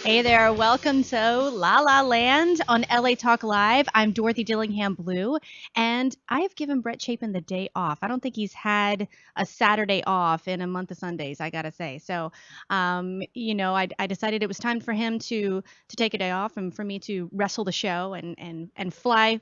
Hey there, welcome to La La Land on LA Talk Live. I'm Dorothy Dillingham Blue, and I've given Brett Chapin the day off. I don't think he's had a Saturday off in a month of Sundays, I gotta say. So, I decided it was time for him to take a day off and for me to wrestle the show and fly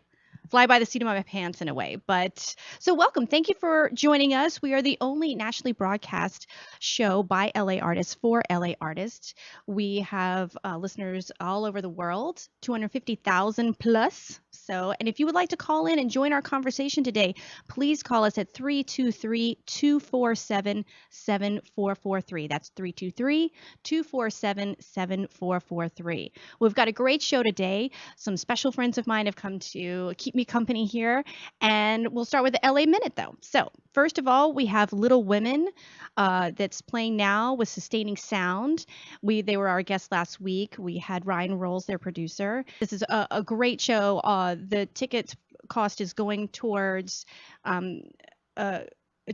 by the seat of my pants in a way. But so welcome. Thank you for joining us. We are the only nationally broadcast show by LA artists for LA artists. We have listeners all over the world, 250,000 plus. So, and if you would like to call in and join our conversation today, please call us at 323-247-7443. That's 323-247-7443. We've got a great show today. Some special friends of mine have come to keep me company here. And we'll start with the LA Minute, though. So, first of all, we have Little Women that's playing now with Sustaining Sound. They were our guest last week. We had Ryan Rolls, their producer. This is a great show. The tickets cost is going towards a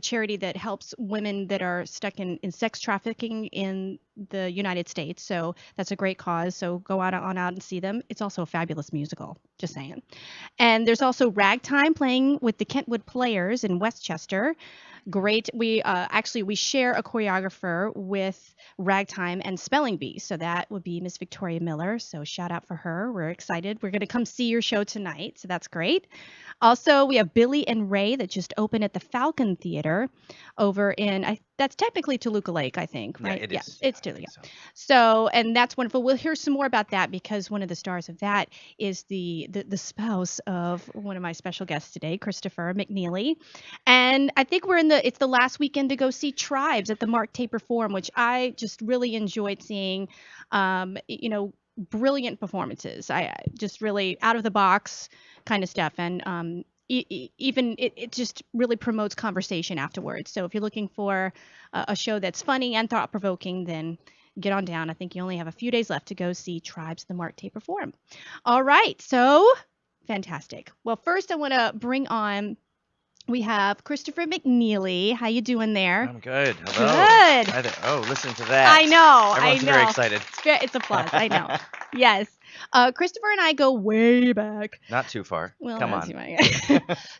charity that helps women that are stuck in sex trafficking in the United States. So that's a great cause. So go on out and see them. It's also a fabulous musical, just saying. And there's also Ragtime playing with the Kentwood Players in Westchester. Great. We share a choreographer with Ragtime and Spelling Bee. So that would be Miss Victoria Miller. So shout out for her. We're excited. We're going to come see your show tonight. So that's great. Also, we have Billy and Ray that just opened at the Falcon Theater over in, that's technically Toluca Lake, I think, right? Yeah, it is. It's Toluca. So, and that's wonderful. We'll hear some more about that because one of the stars of that is the spouse of one of my special guests today, Kristofer McNeeley. And I think it's the last weekend to go see Tribes at the Mark Taper Forum, which I just really enjoyed seeing, brilliant performances. I just really out of the box kind of stuff. And even it just really promotes conversation afterwards. So if you're looking for a show that's funny and thought-provoking, then get on down. I think you only have a few days left to go see Tribes, the Mark Taper Forum. All right, so fantastic. Well, first I want to bring on, we have Kristofer McNeeley. How you doing there? I'm good. Hello. Good. Hi there. Oh, listen to that. I know. Everyone's very excited. It's applause. I know. Yes. Kristofer and I go way back. Not too far. Well, Come on.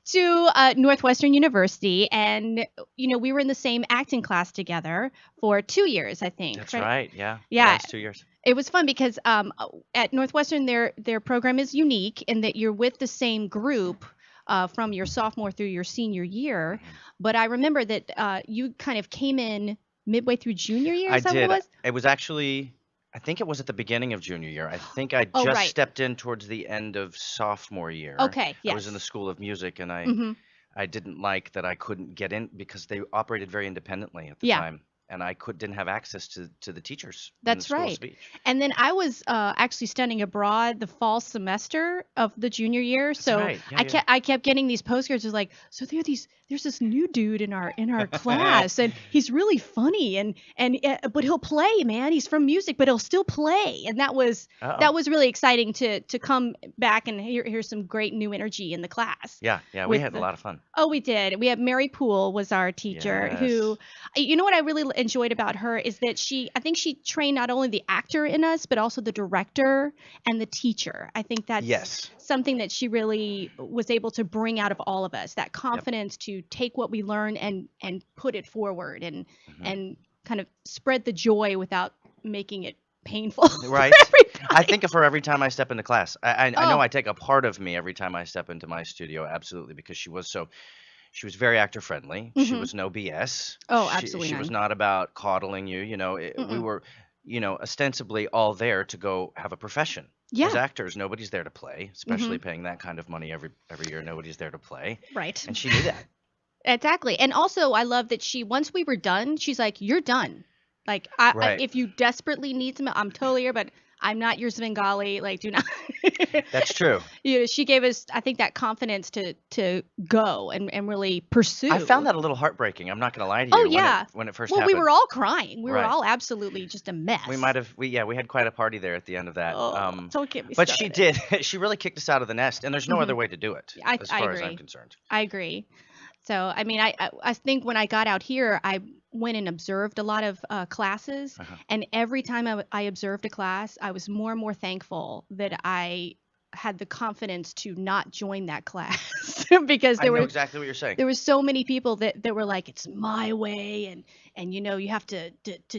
To Northwestern University, and we were in the same acting class together for 2 years, I think. That's right. Yeah. Yeah. It's 2 years. It was fun because at Northwestern, their program is unique in that you're with the same group from your sophomore through your senior year. But I remember that you kind of came in midway through junior year. Is that did. What it was? It was actually, I think it was at the beginning of junior year. I think I Oh, just right. stepped in towards the end of sophomore year. Okay. Yes. I was in the School of Music, and Mhm. I didn't like that I couldn't get in because they operated very independently at the Yeah. time. And I didn't have access to the teachers in the That's School of right. Speech. And then I was actually studying abroad the fall semester of the junior year. That's So right. Yeah, I kept getting these postcards. It was like, so there's this new dude in our class, and he's really funny, and but he'll play, man. He's from music, but he'll still play, and that was really exciting to come back and hear some great new energy in the class. Yeah. We had a lot of fun. Oh, we did. We had Mary Poole was our teacher who, what I really enjoyed about her is that I think she trained not only the actor in us, but also the director and the teacher. I think that's something that she really was able to bring out of all of us, that confidence to take what we learn and put it forward and kind of spread the joy without making it painful. Right. I think of her every time I step into class. I know I take a part of me every time I step into my studio, absolutely, because she was very actor friendly. She was no BS. Oh, absolutely. She was not about coddling you. We were, ostensibly all there to go have a profession. Yeah. As actors, nobody's there to play, especially paying that kind of money every year. Nobody's there to play. Right. And she knew that. Exactly. And also, I love that once we were done, she's like, "You're done. Like, if you desperately need some, I'm totally here, but I'm not your Svengali. Like, do not." That's true. She gave us, I think, that confidence to go and really pursue. I found that a little heartbreaking. I'm not going to lie to you. Oh, yeah. When it first well, happened. we were all crying. We were Right. all absolutely just a mess. We had quite a party there at the end of that. Don't get me But started. she did. She really kicked us out of the nest, and there's no other way to do it, as far as I'm concerned. I agree. So, I mean, I think when I got out here, I went and observed a lot of classes, Uh-huh. and every time I observed a class, I was more and more thankful that I had the confidence to not join that class because I know exactly what you're saying. there were so many people that were like, it's my way, and you have to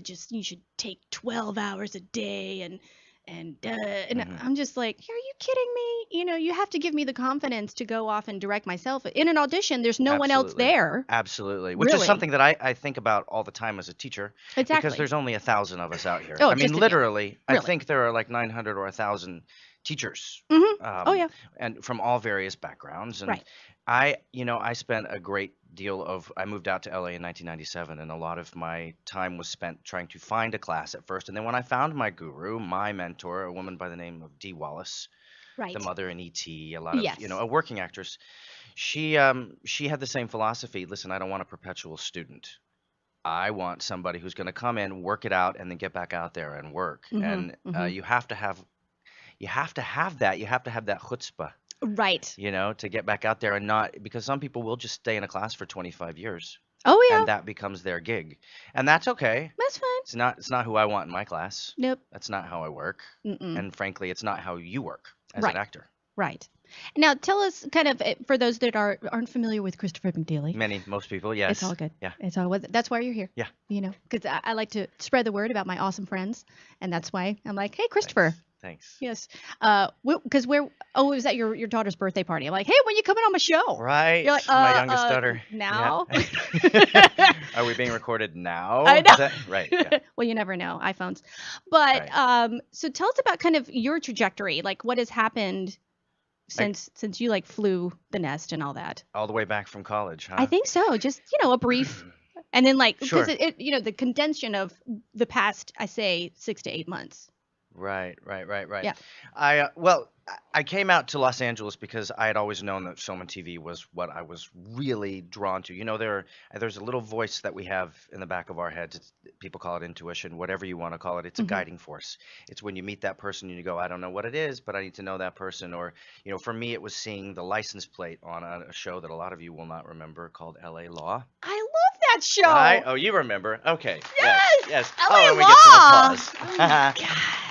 just you should take 12 hours a day and Hmm. I'm just like, are you kidding me? You have to give me the confidence to go off and direct myself in an audition. There's no one else Absolutely. there, Absolutely. Which is really. something that I think about all the time as a teacher because Exactly. there's only 1,000 of us out here. Oh, I mean, just a few, literally, I really. think there are like 900 or 1,000 teachers, Oh um, yeah, and from all various backgrounds. And right. I spent a great deal I moved out to LA in 1997, and a lot of my time was spent trying to find a class at first. And then when I found my guru, my mentor, a woman by the name of Dee Wallace, the Right. mother in E.T., a lot of, Yes. a working actress, she had the same philosophy. Listen, I don't want a perpetual student. I want somebody who's going to come in, work it out, and then get back out there and work. Mhm. And Mhm. you have to have that. You have to have that chutzpah, Right. to get back out there and not because some people will just stay in a class for 25 years Oh and yeah, that becomes their gig. And that's okay. that's fine. It's not who I want in my class. Nope. That's not how I work. Mm-mm. And frankly, it's not how you work as an Right. actor. Right. Now tell us kind of for those that aren't familiar with Kristofer McNeeley. Most people, It's all yes. good. Yeah. It's all that's why you're here. Yeah. Because I like to spread the word about my awesome friends, and that's why I'm like, hey, Kristofer. Thanks. Yes. Because it was at your daughter's birthday party. I'm like, hey, when you coming on my show? Right. You're like, My youngest daughter. now. Yeah. Are we being recorded now? I know. Is that right? Yeah. Well, you never know, iPhones. But Right. so tell us about kind of your trajectory, like what has happened I, since you like flew the nest and all that. all the way back from college, I huh? think so. Just a brief, and then like because Sure. the condensation of the past, I say 6 to 8 months. Right, right, right, right. Yeah. I came out to Los Angeles because I had always known that film and TV was what I was really drawn to. There's a little voice that we have in the back of our heads. People call it intuition, whatever you want to call it. It's a Hmm. guiding force. It's when you meet that person and you go, I don't know what it is, but I need to know that person. Or, for me, it was seeing the license plate on a show that a lot of you will not remember called L.A. Law. I love that show. Right? Oh, you remember? Okay. Yes. Yes. LA Oh, and we Law. get some Oh my applause.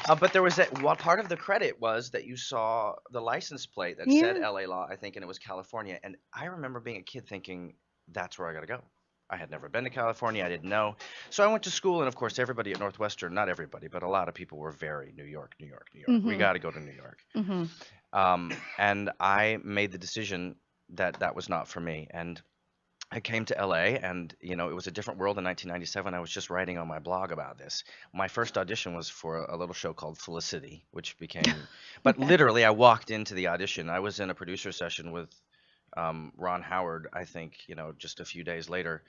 god. But there was part of the credit was that you saw the license plate that said Yeah. LA Law, I think, and it was California. And I remember being a kid thinking, that's where I got to go. I had never been to California. I didn't know. So I went to school, and of course, everybody at Northwestern, not everybody, but a lot of people were very New York, New York, New York. We Mhm. got to go to New York. Mhm. And I made the decision that that was not for me. And I came to LA and, it was a different world in 1997. I was just writing on my blog about this. My first audition was for a little show called Felicity, which became, but literally I walked into the audition. I was in a producer session with Ron Howard, I think, just a few days later,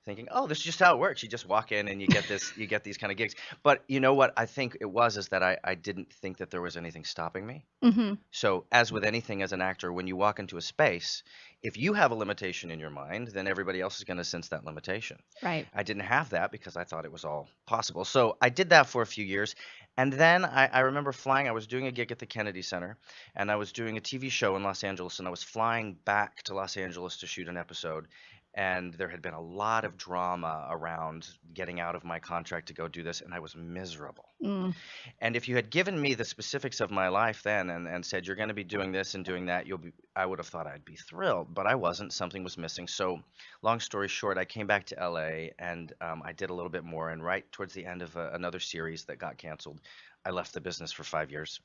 thinking, oh, this is just how it works. You just walk in and you get you get these kind of gigs. But you know what I think it was is that I didn't think that there was anything stopping me. Mhm. So, as with anything as an actor, when you walk into a space, if you have a limitation in your mind, then everybody else is going to sense that limitation. Right. I didn't have that because I thought it was all possible. So, I did that for a few years. And then I remember flying. I was doing a gig at the Kennedy Center, and I was doing a TV show in Los Angeles, and I was flying back to Los Angeles to shoot an episode. And there had been a lot of drama around getting out of my contract to go do this, and I was miserable. Mm. And if you had given me the specifics of my life then and said you're going to be doing this and doing that, I would have thought I'd be thrilled, but I wasn't. Something was missing. So, long story short, I came back to LA and I did a little bit more. And right towards the end of another series that got canceled, I left the business for 5 years.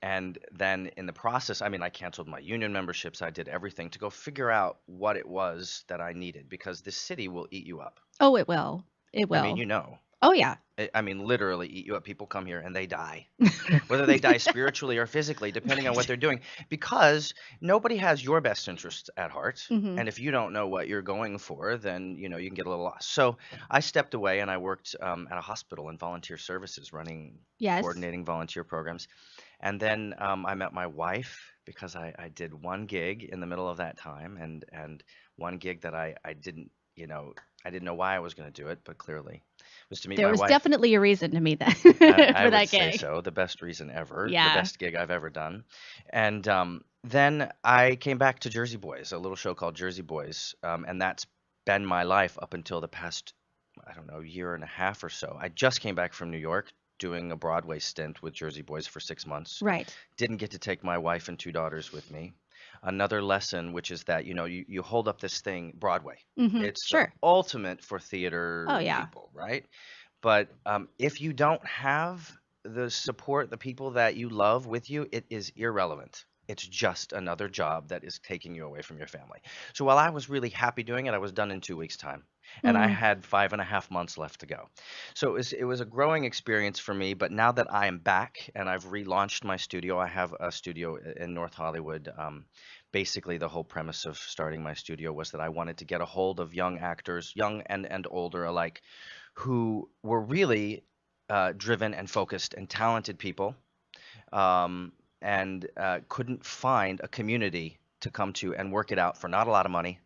And then in the process, I mean, I canceled my union memberships. I did everything to go figure out what it was that I needed because this city will eat you up. Oh, it will. It I mean, will. you know. Oh yeah. I mean, literally eat you up. People come here and they die, whether they die spiritually or physically, depending on what Right. they're doing, because nobody has your best interests at heart. Mhm. And if you don't know what you're going for, then you can get a little lost. So I stepped away and I worked at a hospital in volunteer services, running, Yes. coordinating volunteer programs. And then I met my wife because I did one gig in the middle of that time, and one gig that I didn't, I didn't know why I was going to do it, but clearly it was to meet There my was wife. definitely a reason to meet that I for would that say gig. so. The best reason ever, the Yeah. best gig I've ever done. And then I came back to Jersey Boys, a little show called Jersey Boys, and that's been my life up until the past, I don't know, year and a half or so. I just came back from New York doing a Broadway stint with Jersey Boys for 6 months. Right. Didn't get to take my wife and two daughters with me. Another lesson, which is that, you hold up this thing, Broadway. It's the Sure. ultimate for Oh theater yeah. people, right? But if you don't have the support, the people that you love with you, it is irrelevant. It's just another job that is taking you away from your family. So while I was really happy doing it, I was done in 2 weeks' time. And I Mm, had 5.5 months left to go. So it was a growing experience for me. But now that I am back and I've relaunched my studio, I have a studio in North Hollywood. Basically, the whole premise of starting my studio was that I wanted to get a hold of young actors, young and older alike, who were really driven and focused and talented people, um, and couldn't find a community to come to and work it out for not a lot of money,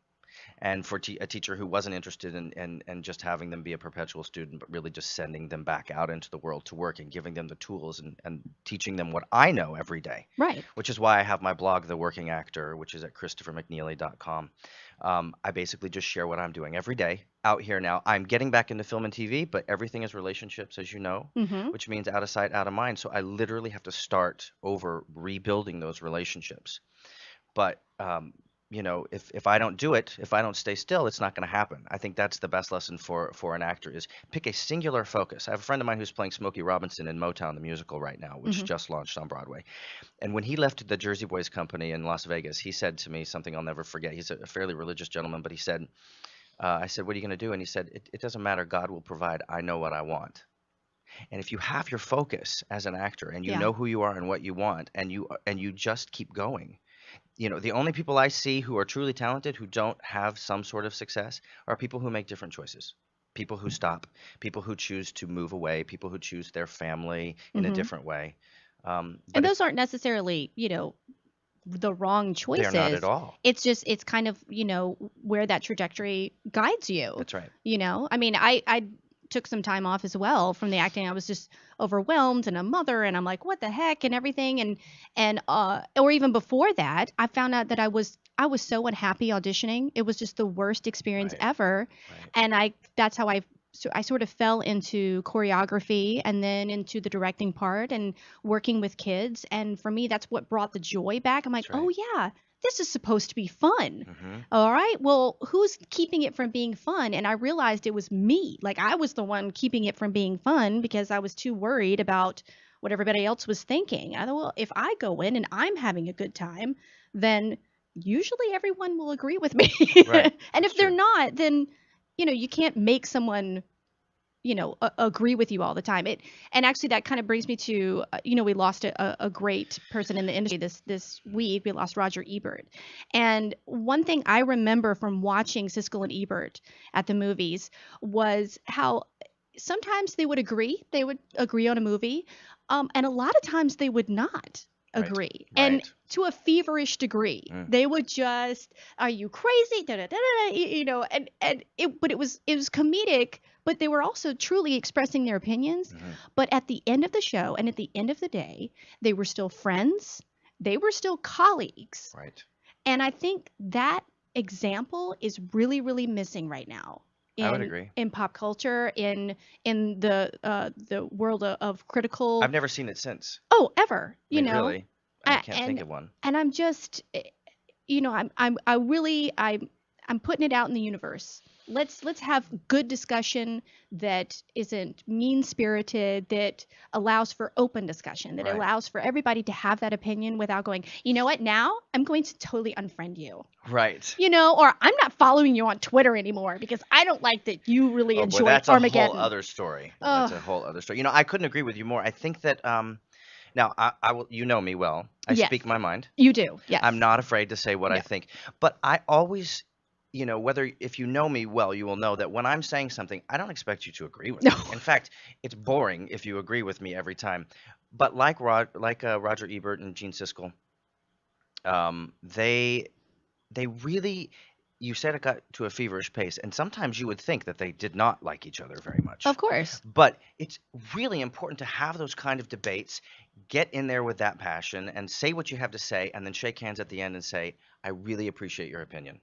and for a teacher who wasn't interested in just having them be a perpetual student, but really just sending them back out into the world to work and giving them the tools and teaching them what I know every day, right. which is why I have my blog, The Working Actor, which is at christophermcneeley.com. I basically just share what I'm doing every day out here now. I'm getting back into film and TV, but everything is relationships, as you know, Mm-hmm. which means out of sight, out of mind. So I literally have to start over rebuilding those relationships. But if I don't do it, if I don't stay still, it's not going to happen. I think that's the best lesson for an actor is pick a singular focus. I have a friend of mine who's playing Smokey Robinson in Motown the musical right now, which Mm-hmm. just launched on Broadway. And when he left the Jersey Boys company in Las Vegas, he said to me something I'll never forget. He's a fairly religious gentleman, but he said, I said, "What are you going to do?" And he said, it doesn't matter. God will provide. I know what I want. And if you have your focus as an actor and you Yeah. know who you are and what you want, and you just keep going, the only people I see who are truly talented who don't have some sort of success are people who make different choices. People who stop, people who choose to move away, people who choose their family in a Mm-hmm. different way. And But if those aren't necessarily, the wrong they're not at choices. all, It's kind of, where that trajectory guides you. that's right. I mean, I took some time off as well from the acting. I was just overwhelmed and a mother and I'm like, what the heck and everything and or even before that, I found out that I was so unhappy auditioning. It was just the worst experience Right, ever. right, And that's how I sort of fell into choreography and then into the directing part and working with kids. And for me, that's what brought the joy back. I'm like, that's oh, right. yeah, this is supposed to be fun. Hmm. All right. Well, who's keeping it from being fun? And I realized it was me. Like I was the one keeping it from being fun because I was too worried about what everybody else was thinking. I thought, well, if I go in and I'm having a good time, then usually everyone will agree with me. Right, And that's if they're true. not, then, you can't make someone agree with you all the time. And actually that kind of brings me to we lost a great person in the industry this week. We lost Roger Ebert, and one thing I remember from watching Siskel and Ebert at the movies was how sometimes they would agree on a movie, and a lot of times they would not Right, agree, and right. to a feverish degree. Mm, They would just, are you crazy, da, da, da, da, and it was comedic, but they were also truly expressing their opinions. hmm. But at the end of the show and at the end of the day, they were still friends, they were still colleagues. Right. And I think that example is really, really missing right now I would in agree. pop culture, in the world of I've critical, never seen it since. oh, ever, I mean, really, I can't think and of one. I'm just, I really, I'm putting it out in the universe. Let's have good discussion that isn't mean spirited, that allows for open discussion, that Right, allows for everybody to have that opinion without going, you know what, now I'm going to totally unfriend you. right. Or I'm not following you on Twitter anymore because I don't like that you really Oh boy, enjoy that's a whole Armageddon. other story. That's Oh, a whole other story. I couldn't agree with you more. I think that now I will. You know me well. I yes, speak my mind. you do. Yes. I'm not afraid to say what I No. think. But I always, whether if you know me well, you will know that when I'm saying something, I don't expect you to agree with No. me. In fact, it's boring if you agree with me every time. But like Roger Ebert and Gene Siskel, they really you said it got to a feverish pace, and sometimes you would think that they did not like each other very Of much. course. But it's really important to have those kind of debates, get in there with that passion, and say what you have to say, and then shake hands at the end and say, I really appreciate your opinion.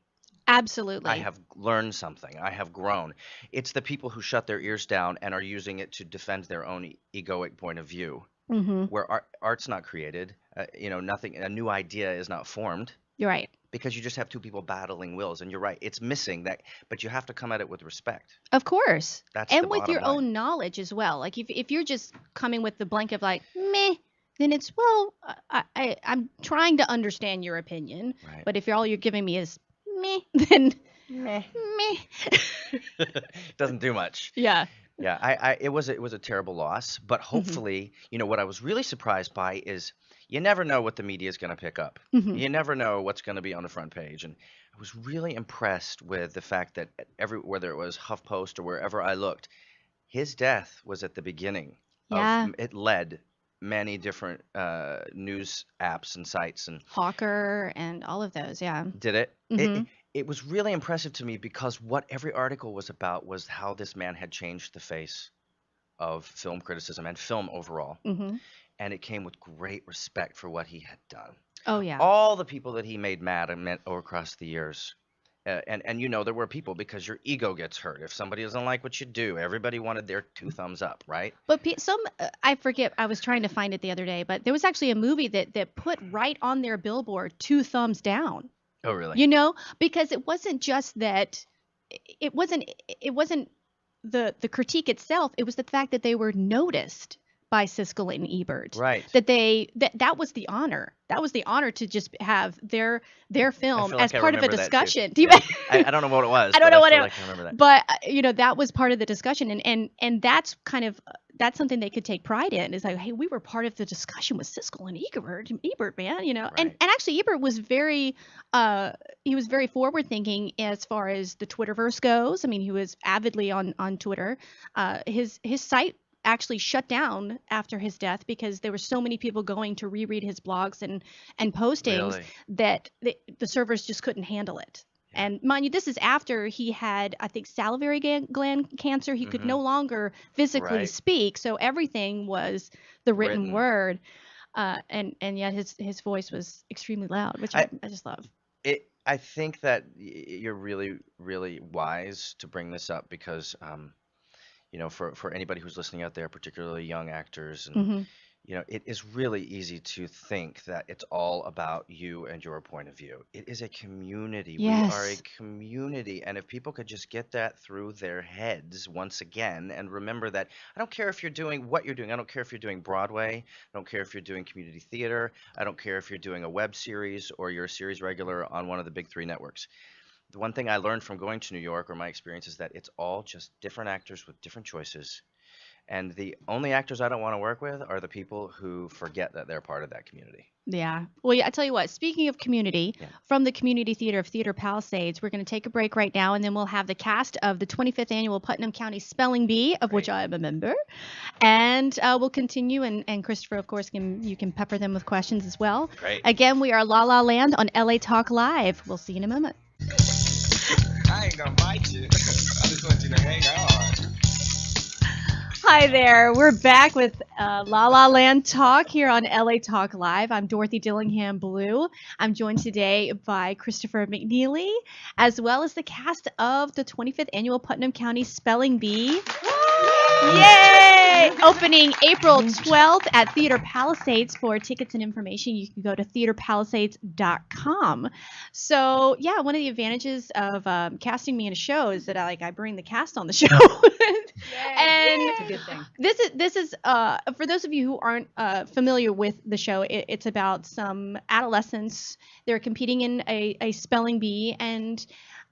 I Absolutely. have learned something. I have grown. It's the people who shut their ears down and are using it to defend their own egoic point of view, Mm-hmm. where art's not created. Nothing, a new idea is not formed You're right. because you just have two people battling wills. And you're right, it's missing that, but you have to come at it with respect. Of course. That's the And with bottom your line. own knowledge as well. Like if you're just coming with the blank of like, meh, then it's, well, I'm trying to understand your opinion. Right. But if all you're giving me is meh, then Meh. meh. Doesn't do much. Yeah. Yeah, it was a terrible loss, but Mm-hmm. hopefully, what I was really surprised by is you never know what the media is going to pick up. Mm-hmm. You never know what's going to be on the front page, and I was really impressed with the fact that whether it was HuffPost or wherever I looked, his death was at the beginning of Yeah. it led many different news apps and sites and Hawker and all of those. Yeah. did it. Mm-hmm. It was really impressive to me because what every article was about was how this man had changed the face of film criticism and film overall. Mm-hmm. And it came with great respect for what he had done. Oh yeah. All the people that he made mad and met over across the years. And there were people because your ego gets hurt. If somebody doesn't like what you do, everybody wanted their two thumbs up, right? But some, I forget, I was trying to find it the other day, but there was actually a movie that put right on their billboard 2 thumbs down. Oh, really? Because it wasn't just that, it wasn't the critique itself. It was the fact that they were noticed by Siskel and Ebert. Right. That was the honor. That was the honor to just have their I film feel as like I part of the remember that too. discussion. Do you Yeah. I don't know what it was, I don't but know I what feel it, like I remember that. but that was part of the discussion, and that's kind of that's something they could take pride in. Is like, hey, we were part of the discussion with Siskel and Ebert, man, and Right. actually Ebert was he was very forward thinking as far as the Twitterverse goes. I mean, he was avidly on Twitter. His site actually shut down after his death because there were so many people going to reread his blogs and postings Really? that the servers just couldn't handle it. Yeah. And mind you, this is after he had, I think, salivary gland cancer. He could Mm-hmm. no longer physically Right. speak, so everything was the written Written. word. And yet his voice was extremely loud, which I I just love. I think that you're really, really wise to bring this up because for anybody who's listening out there, particularly young actors, and Hmm. it is really easy to think that it's all about you and your point of view. It is a community. We are a Yes. community, and if people could just get that through their heads once again and remember that I don't care if you're doing what you're doing. I don't care if you're doing Broadway. I don't care if you're doing community theater. I don't care if you're doing a web series or you're a series regular on one of the big three networks. The one thing I learned from going to New York or my experience is that it's all just different actors with different choices. And the only actors I don't want to work with are the people who forget that they're part of that community. Yeah. Well, yeah, I tell you what, speaking of community, Yeah. from the Community Theater of Theater Palisades, we're going to take a break right now, and then we'll have the cast of the 25th Annual Putnam County Spelling Bee, of which Great. I am a member. And we'll continue, and Christopher, of course, you can pepper them with questions as well. Great. Again, we are La La Land on LA Talk Live. We'll see you in a moment. I ain't gonna bite you. I just want you to hang on. Hi there. We're back with La La Land Talk here on LA Talk Live. I'm Dorothy Dillingham Blue. I'm joined today by Kristofer McNeeley, as well as the cast of the 25th Annual Putnam County Spelling Bee. Yay! Opening April 12th at Theater Palisades. For tickets and information, you can go to theaterpalisades.com. So, yeah, one of the advantages of casting me in a show is that I bring the cast on the show. And It's a good thing. this is for those of you who aren't familiar with the show, it's about some adolescents. They're competing in a spelling bee, and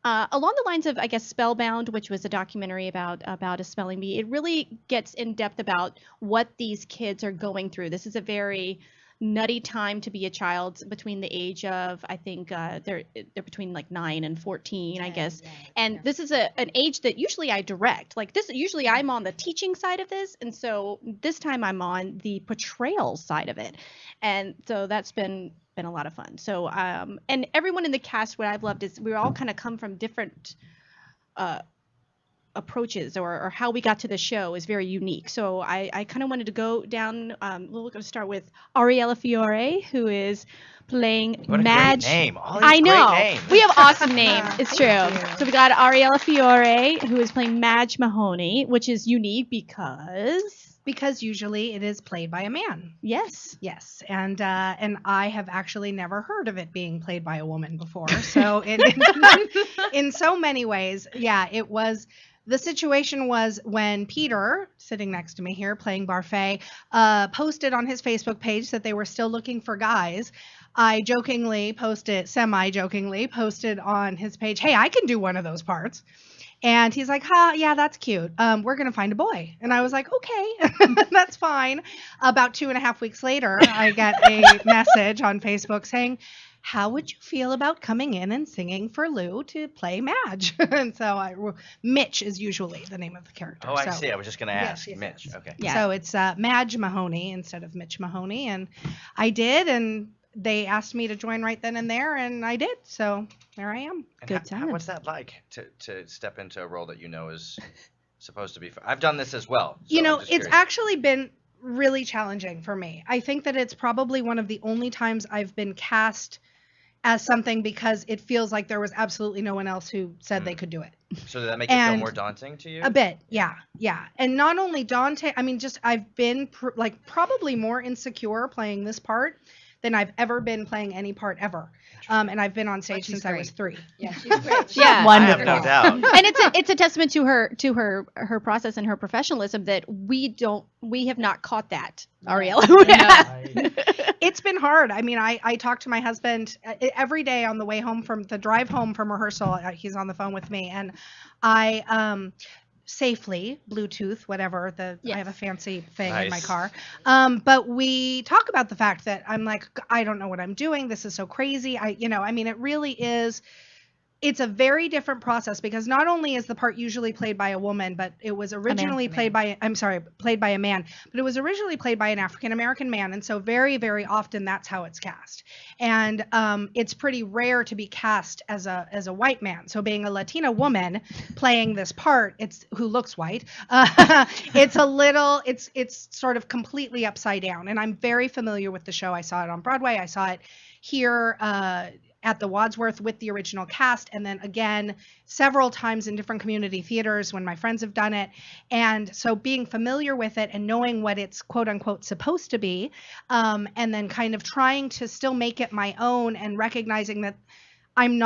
along the lines of, I guess, Spellbound, which was a documentary about a spelling bee. It really gets in depth about what these kids are going through. This is a very nutty time to be a child, between the age of, I think they're between like 9 and 14, I guess. And this is an age that usually I direct. Like this, usually I'm on the teaching side of this, and so this time I'm on the portrayal side of it, and so that's been a lot of fun. So and everyone in the cast, what I've loved is we all kind of come from different approaches, or how we got to the show is very unique. So I kind of wanted to go down. We're going to start with Ariella Fiore, who is playing What a Madge. great name. All these I know. great names. We have awesome names. It's true. you. So we got Ariella Fiore, who is playing Madge Mahoney, which is unique because usually it is played by a man. yes. Yes, and I have actually never heard of it being played by a woman before. So in so many ways, yeah, it was. The situation was when Peter, sitting next to me here, playing Barfay, posted on his Facebook page that they were still looking for guys. I semi-jokingly posted on his page, hey, I can do one of those parts. And he's like, yeah, that's cute. We're going to find a boy. And I was like, okay, that's fine. About 2.5 weeks later, I get a message on Facebook saying, how would you feel about coming in and singing for Lou to play Madge? And so Mitch is usually the name of the character. Oh, I So- see. I was just going to ask. yes, Mitch. yes. Okay. Yeah. So it's Madge Mahoney instead of Mitch Mahoney. And I did, and they asked me to join right then and there, and I did. So there I am. And Good times. what's that like to step into a role that you know is supposed to be? I've done this as well. So I'm just It's curious. actually been really challenging for me. I think that it's probably one of the only times I've been cast as something because it feels like there was absolutely no one else who said they could do it. So did that make it feel and more daunting to you? A bit, yeah. And not only daunting, I mean, just I've been probably more insecure playing this part than I've ever been playing any part ever. And I've been on stage she's since I was 3. Yeah, she's great. Yeah. I have no doubt. And it's a testament to her process and her professionalism that we have not caught that, Ariella. It's been hard. I mean, I talk to my husband every day on the way home from the drive home from rehearsal. He's on the phone with me, and I safely Bluetooth, whatever. I have a fancy thing in my Nice. car. But we talk about the fact that I'm like, I don't know what I'm doing. This is so crazy. I mean, it really is. It's a very different process because not only is the part usually played by a woman, but it was originally played by a man, but it was originally played by an African American man. And so very, very often that's how it's cast. And it's pretty rare to be cast as a white man. So being a Latina woman playing this part, who looks white, it's sort of completely upside down. And I'm very familiar with the show. I saw it on Broadway. I saw it here at the Wadsworth with the original cast, and then again several times in different community theaters when my friends have done it. And so being familiar with it and knowing what it's quote unquote supposed to be, and then kind of trying to still make it my own and recognizing that I'm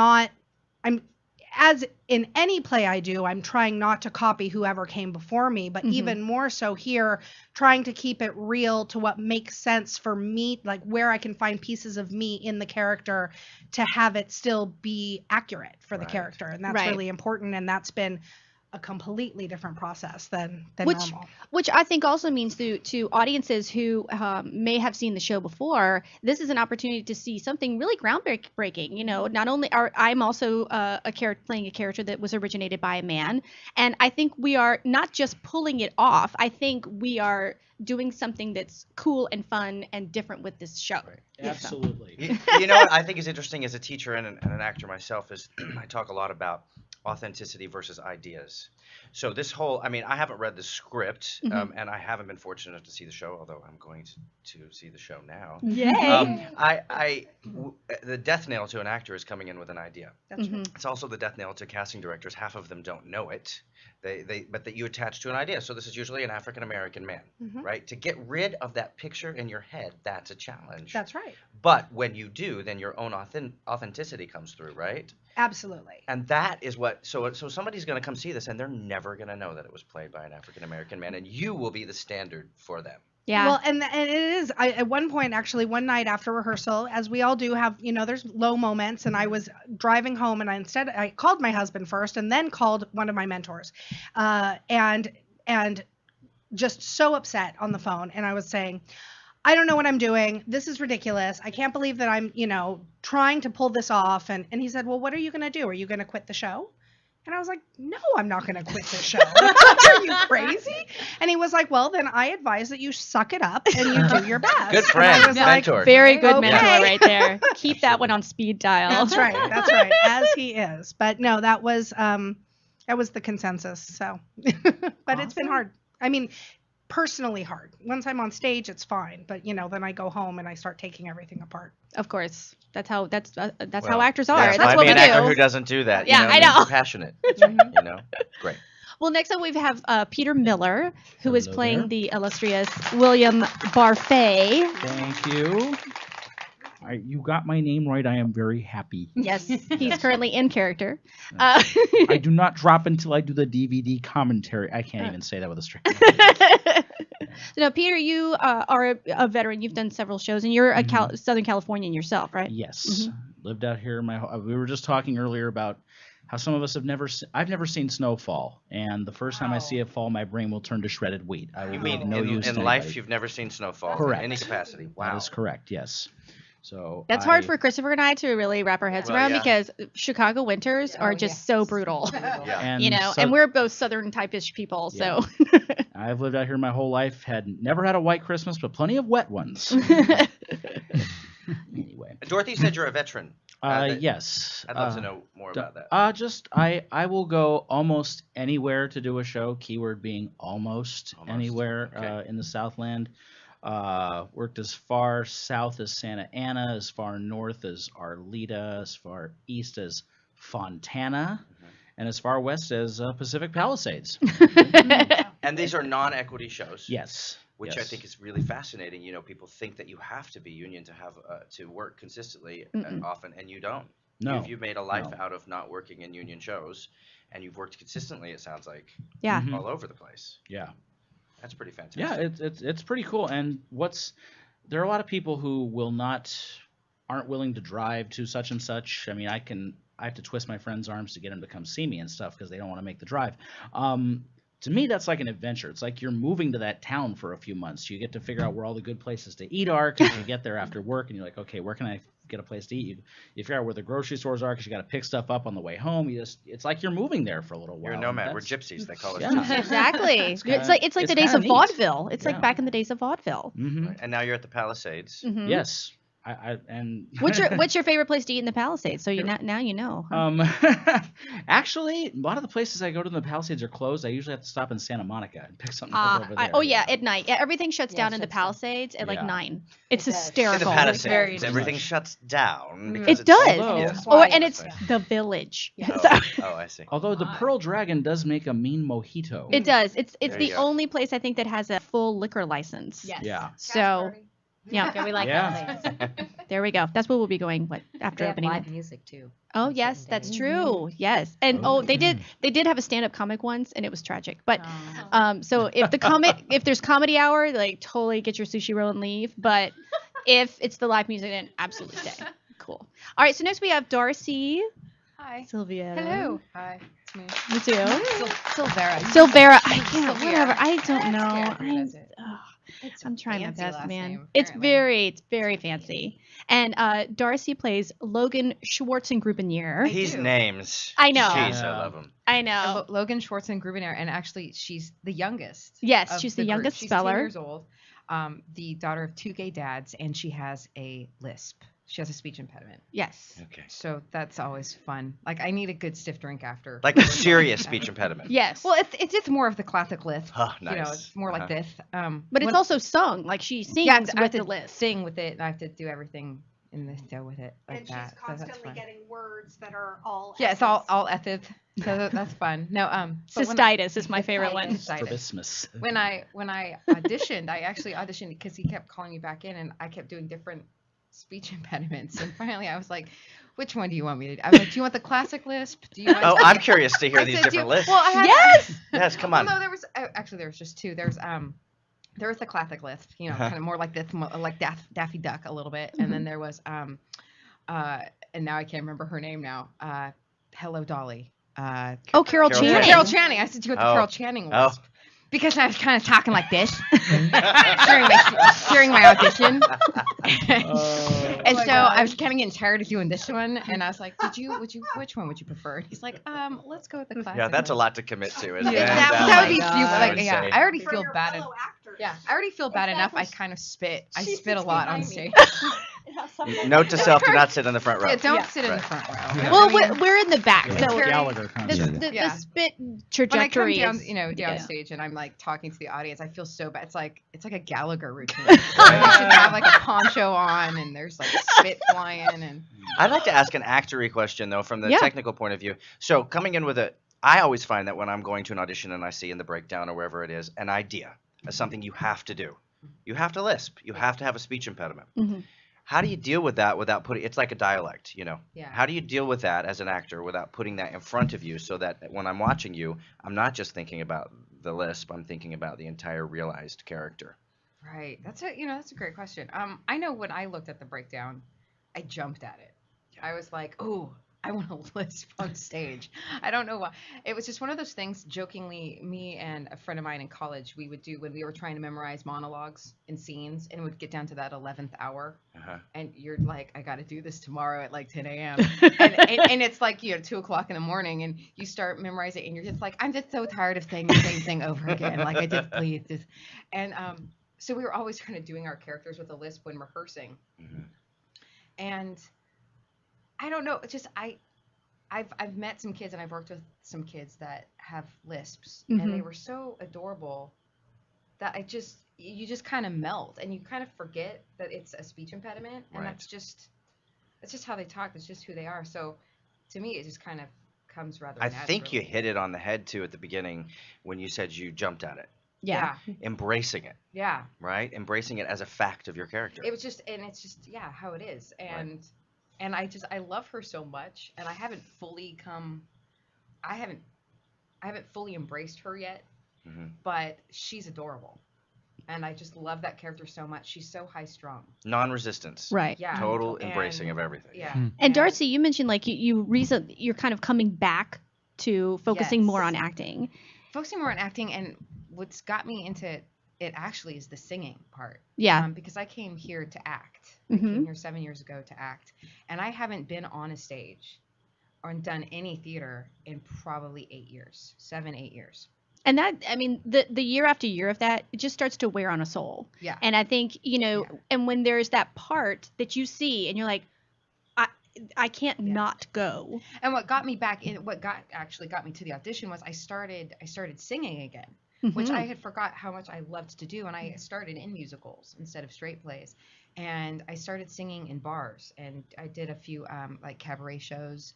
as in any play I do, I'm trying not to copy whoever came before me, but even more so here, trying to keep it real to what makes sense for me, like where I can find pieces of me in the character to have it still be accurate for the character. And that's Right. really important. And that's been a completely different process than Which normal. which I think also means to audiences who may have seen the show before, this is an opportunity to see something really groundbreaking. You know, not only I'm also playing a character that was originated by a man, and I think we are not just pulling it off. I think we are doing something that's cool and fun and different with this show. Absolutely. You know what I think is interesting as a teacher and an actor myself is I talk a lot about authenticity versus ideas. So this whole, I mean, I haven't read the script, and I haven't been fortunate enough to see the show, although I'm going to see the show now. Yay! The death nail to an actor is coming in with an idea. That's right. It's also the death nail to casting directors. Half of them don't know it. But that you attach to an idea. So this is usually an African American man, right? To get rid of that picture in your head, that's a challenge. That's right. But when you do, then your own authenticity comes through, right? Absolutely. And that is what. So somebody's going to come see this, and they're never going to know that it was played by an African American man, and you will be the standard for them. Yeah. Well, and it is. At one point, actually, one night after rehearsal, as we all do have, there's low moments, and I was driving home, and I called my husband first, and then called one of my mentors, and just so upset on the phone, and I was saying, I don't know what I'm doing. This is ridiculous. I can't believe that I'm, trying to pull this off. And he said, well, what are you going to do? Are you going to quit the show? And I was like, no, I'm not going to quit the show. Are you crazy? And he was like, well, then I advise that you suck it up and you do your best. Good friend, And I was like, mentor. Very good Okay. mentor right there. Keep that one on speed dial. That's right. That's right. As he is. But no, that was the consensus. So, but it's been hard. I mean, personally hard. Once I'm on stage, it's fine. But then I go home and I start taking everything apart. Of course. That's how Well, how actors are. That's That's might what be we an actor do. who doesn't do that. Yeah, I know. Passionate. Great. Well, next up we have Peter Miller, who is Hello playing there. the illustrious William Barfay. Thank you. You got my name right. I am very happy. Yes, he's currently in character. I do not drop until I do the DVD commentary. I can't even say that with a straight face. So now, Peter, you are a veteran. You've done several shows, and you're a Southern Californian yourself, right? Yes. Lived out here. We were just talking earlier about how some of us have I've never seen snow fall, and the first time I see it fall, my brain will turn to shredded wheat. I will You be mean of no use in to life anybody. you've never seen snowfall Correct. in any capacity? Wow. That is correct. Yes. So That's hard for Kristofer and I to really wrap our heads Well, around yeah. because Chicago winters are just so brutal. Yeah. And we're both Southern type-ish people, so. I've lived out here my whole life. Never had a white Christmas, but plenty of wet ones. Anyway. Dorothy said you're a veteran. Yes. I'd love to know more about that. I will go almost anywhere to do a show. Keyword being almost anywhere Okay. in the Southland. Worked as far south as Santa Ana, as far north as Arleta, as far east as Fontana, and as far west as Pacific Palisades. And these are non-equity shows. Yes. Which I think is really fascinating. People think that you have to be union to have to work consistently often, and you don't. No. You've made a life No. out of not working in union shows, and you've worked consistently. It sounds like Yeah. all over the place. Yeah. That's pretty fantastic. Yeah, it's pretty cool. And there are a lot of people who aren't willing to drive to such and such. I mean, I have to twist my friends' arms to get them to come see me and stuff because they don't want to make the drive. To me, that's like an adventure. It's like you're moving to that town for a few months. You get to figure out where all the good places to eat are because you get there after work and you're like, okay, where can I get a place to eat? You figure out where the grocery stores are because you got to pick stuff up on the way home. It's like you're moving there for a little while. You're a nomad. We're gypsies. They call us Yeah. gypsies. Exactly. It's kinda- like it's the days kinda of neat. vaudeville. It's like Yeah. back in the days of vaudeville. Mm-hmm. And now you're at the Palisades. Mhm. Yes. What's your favorite place to eat in the Palisades? So now you know. Huh? Actually, a lot of the places I go to in the Palisades are closed. I usually have to stop in Santa Monica and pick something up over there. Yeah, at night. Yeah, everything shuts down in the shuts down. Palisades at like Yeah. 9. It's It does. In the hysterical. Palisades, very everything much. shuts down. because It it's- does. Although- That's Or why and it's- it's the village. Oh, oh, I see. Although the Pearl Dragon does make a mean mojito. It does. It's There the you go. only place I think that has a full liquor license. Yes. Yeah. So yeah, Okay, we like Yeah. that place. there we go. That's where we'll be going. After They have opening? live music too. Oh on yes, certain that's days. true. Yes, and they did have a stand-up comic once, and it was tragic. But Oh. so if there's comedy hour, like totally get your sushi roll and leave. But if it's the live music, then absolutely stay. Cool. All right. So next we have Darcy, Hi. Sylvia. Hello. Hi. It's me. You too. Silveira. Silveira. I can't. Silveira. Whatever. I don't Yeah, know. who does it? I'm trying my fancy best, last man. name, It's apparently. very fancy. And Darcy plays Logan Schwarzengrubenier. These names. I know. Jeez, Yeah. I love them. I know. Logan Schwarzengrubenier, and actually she's the youngest. Yes, of she's the group. youngest She's speller. 10 years old. The daughter of 2 gay dads, and she has a lisp. She has a speech impediment. Yes. Okay. So that's always fun. Like I need a good stiff drink after. Like a serious speech impediment. Yes. Well, it's just more of the classic lisp. Huh, You know, nice. it's more like this. but it's when- also sung. Like she sings yeah, I have with to the list. sing with it, and I have to do everything in the show with it like And that. she's So that's constantly fun. getting words that are all. Yeah, it's all ethid. So that's fun. No, but when Cystitis is my favorite one. Cystitis. Strabismus. When I auditioned, I actually auditioned because he kept calling me back in, and I kept doing different speech impediments. And finally, I was like, "Which one do you want me to do?" I was like, "Do you want the classic lisp? Do you want?" Oh, I'm curious to hear I these said, different lists. Well, I had, Yes. Yes, come Well, on. no, there was actually there was just 2. There was the classic lisp, you know, kind of more like this, more like Daffy Duck a little bit, and then there was and now I can't remember her name now. Hello, Dolly. Oh, Carol Carol Channing. Channing. Carol Channing. I said you with the Oh. Carol Channing Oh. lisp. because I was kind of talking like this during my audition. And so I was kind of getting tired of doing this one, and I was like, which one would you prefer? And he's like, let's go with the classic. Yeah, that's a one." lot to commit to, isn't Yeah, it? that would be God. stupid. I Like, would yeah, say. I already For feel your bad. fellow actors. Yeah, I already feel bad enough. I kind of spit. I spit a lot on stage. Note to self: do not sit in the front row. Yeah, don't Yeah. sit in the front row. Yeah. Well, we're in the back, Yeah, so Gallagher the, concert. the, Yeah. the spit When I come trajectory down, is, down yeah. stage and I'm like talking to the audience, I feel so bad. It's like a Gallagher routine. I should have like a poncho on, and there's like spit flying, and I'd like to ask an actory question though, from the Yeah. technical point of view. So coming in with I always find that when I'm going to an audition and I see in the breakdown or wherever it is an idea, as something you have to do, you have to lisp, you have to have a speech impediment. Mhm. How do you deal with that without putting? It's like a dialect, you know. Yeah. How do you deal with that as an actor without putting that in front of you, so that when I'm watching you, I'm not just thinking about the lisp, I'm thinking about the entire realized character. right. That's a great question. I know when I looked at the breakdown, I jumped at it. I was like, oh, I want to lisp on stage. I don't know why. It was just one of those things. Jokingly, me and a friend of mine in college, we would do when we were trying to memorize monologues and scenes, and it would get down to that 11th hour. Uh-huh. And you're like, I got to do this tomorrow at like 10 a.m. and it's like 2:00 in the morning, and you start memorizing, and you're just like, I'm just so tired of saying the same thing over again. Like, I just please just. And so we were always kind of doing our characters with a lisp when rehearsing, Mhm. and I don't know, just I've met some kids and I've worked with some kids that have lisps, and they were so adorable that you just kind of melt, and you kind of forget that it's a speech impediment, and Right. that's just how they talk. That's just who they are. So to me, it just kind of comes rather I naturally. think you hit it on the head too at the beginning when you said you jumped at it, Yeah. embracing it, Yeah. right? Embracing it as a fact of your character. It was just, and it's just, yeah, how it is. And I love her so much, and I haven't fully embraced her yet, Mhm. but she's adorable. And I just love that character so much. She's so high strung. Non-resistance. Right. Yeah. Total and- embracing of everything. Yeah. And Darcy, you mentioned like you're kind of coming back to focusing more on Yes. acting. Focusing more on acting, and what's got me into it actually is the singing part. Yeah. Because I came here to act. I Mhm. came here 7 years ago to act, and I haven't been on a stage or done any theater in probably 8 years, 7-8 years. And that, I mean, the year after year of that, it just starts to wear on a soul. Yeah. And I think, Yeah. and when there's that part that you see and you're like, I can't Yeah. not go. And what got me back in, actually got me to the audition was I started singing again, which Mhm. I had forgot how much I loved to do, and I started in musicals instead of straight plays, and I started singing in bars, and I did a few like cabaret shows,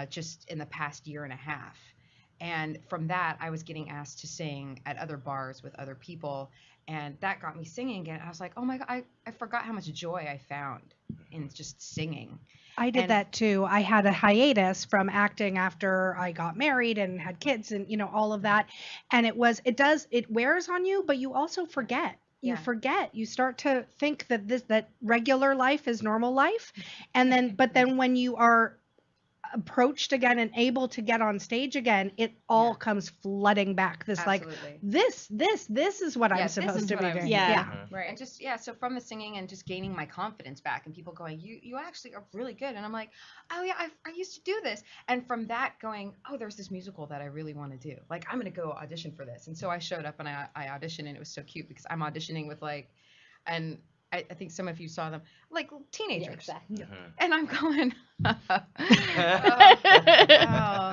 just in the past year and a half, and from that I was getting asked to sing at other bars with other people, and that got me singing again. I was like, oh my God, I forgot how much joy I found in just singing. I did And- that too. I had a hiatus from acting after I got married and had kids and all of that. And it wears on you, but you also forget. You Yeah. forget. You start to think that regular life is normal life. And but then when you are approached again and able to get on stage again, it all Yeah. comes flooding back. Absolutely. This is what Yeah, I'm this supposed is to what be I was doing. doing. Yeah. Mhm. Right. And just, so from the singing and just gaining my confidence back, and people going, you actually are really good. And I'm like, oh yeah, I used to do this. And from that going, oh, there's this musical that I really want to do. Like, I'm going to go audition for this. And so I showed up and I auditioned, and it was so cute because I'm auditioning with and I think some of you saw them, like teenagers. Yeah, exactly. Mhm. And I'm going,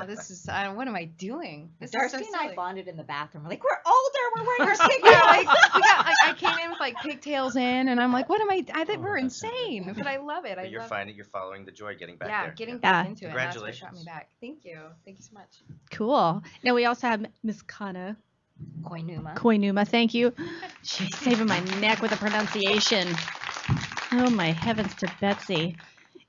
this is, what am I doing? This Darcy is so and I silly. bonded in the bathroom. We're like, we're older. We're wearing our Yeah, singlet. I came in with like pigtails in, and I'm like, what am I think we're insane, but I love it. But you're finding you're following the joy, getting back there. Getting Yeah. back into it. And that's what got Congratulations. me back. Thank you so much. Cool. Now we also have Miss Kana, Koinuma. Koinuma. Thank you. She's saving my neck with the pronunciation. Oh my heavens to Betsy.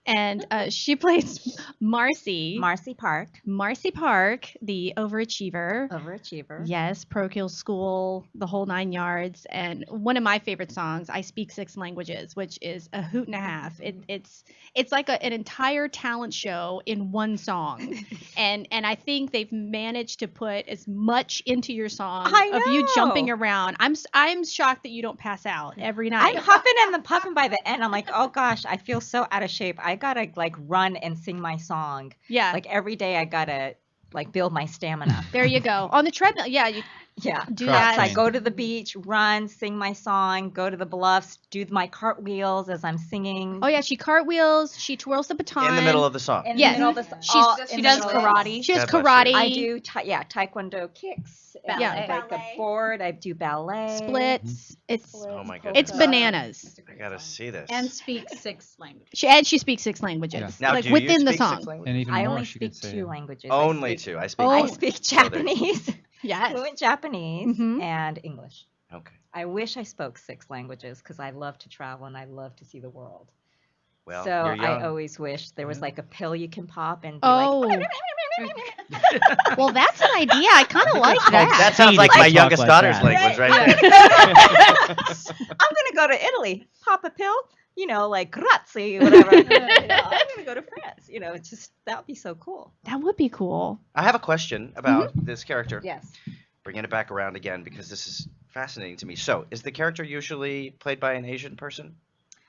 And she plays Marcy. Marcy Park, Marcy Park, the overachiever. overachiever. Yes, parochial school, the whole 9 yards. And one of my favorite songs, I Speak 6 Languages, which is a hoot and a half. It's like an entire talent show in one song. and I think they've managed to put as much into your song I of you know. jumping around. I'm shocked that you don't pass out every night. I'm huffing and puffing by the end. I'm like, oh gosh, I feel so out of shape. I gotta like run and sing my song. Yeah. Like every day I gotta like build my stamina. There you go. On the treadmill. Yeah, you Yeah. do Cross that. So I train. go to the beach, run, sing my song, go to the bluffs, do my cartwheels as I'm singing. Oh yeah, she cartwheels, she twirls the baton. In the middle of the song. In Yes. the middle of the She's- in she the does middle of- karate. She does God bless you. karate. I do taekwondo kicks. and Yeah. I like the board. I do ballet. splits. It's Oh my polka it's goodness. bananas. I gotta see this. And speak 6 languages. She speaks 6 languages, Yeah. Now, like do within you the speak song. six languages? And even I more, only she could speak say. 2 languages. Only I speak, two. I speak. Oh. I both. speak So there- Japanese, Yes. fluent Japanese, Mhm. and English. Okay. I wish I spoke 6 languages because I love to travel and I love to see the world. Well, So you're young. I always wish there was Yeah. like a pill you can pop and be Oh. like. Well, that's an idea. I kind of like that. That sounds Tea like to my talk youngest like daughter's that. language right Right. there. I'm gonna go to Italy, pop a pill, like grazie, whatever. I'm gonna go to France. It's just that would be so cool. That would be cool. I have a question about this character. Yes. Bringing it back around again because this is fascinating to me. So, is the character usually played by an Asian person?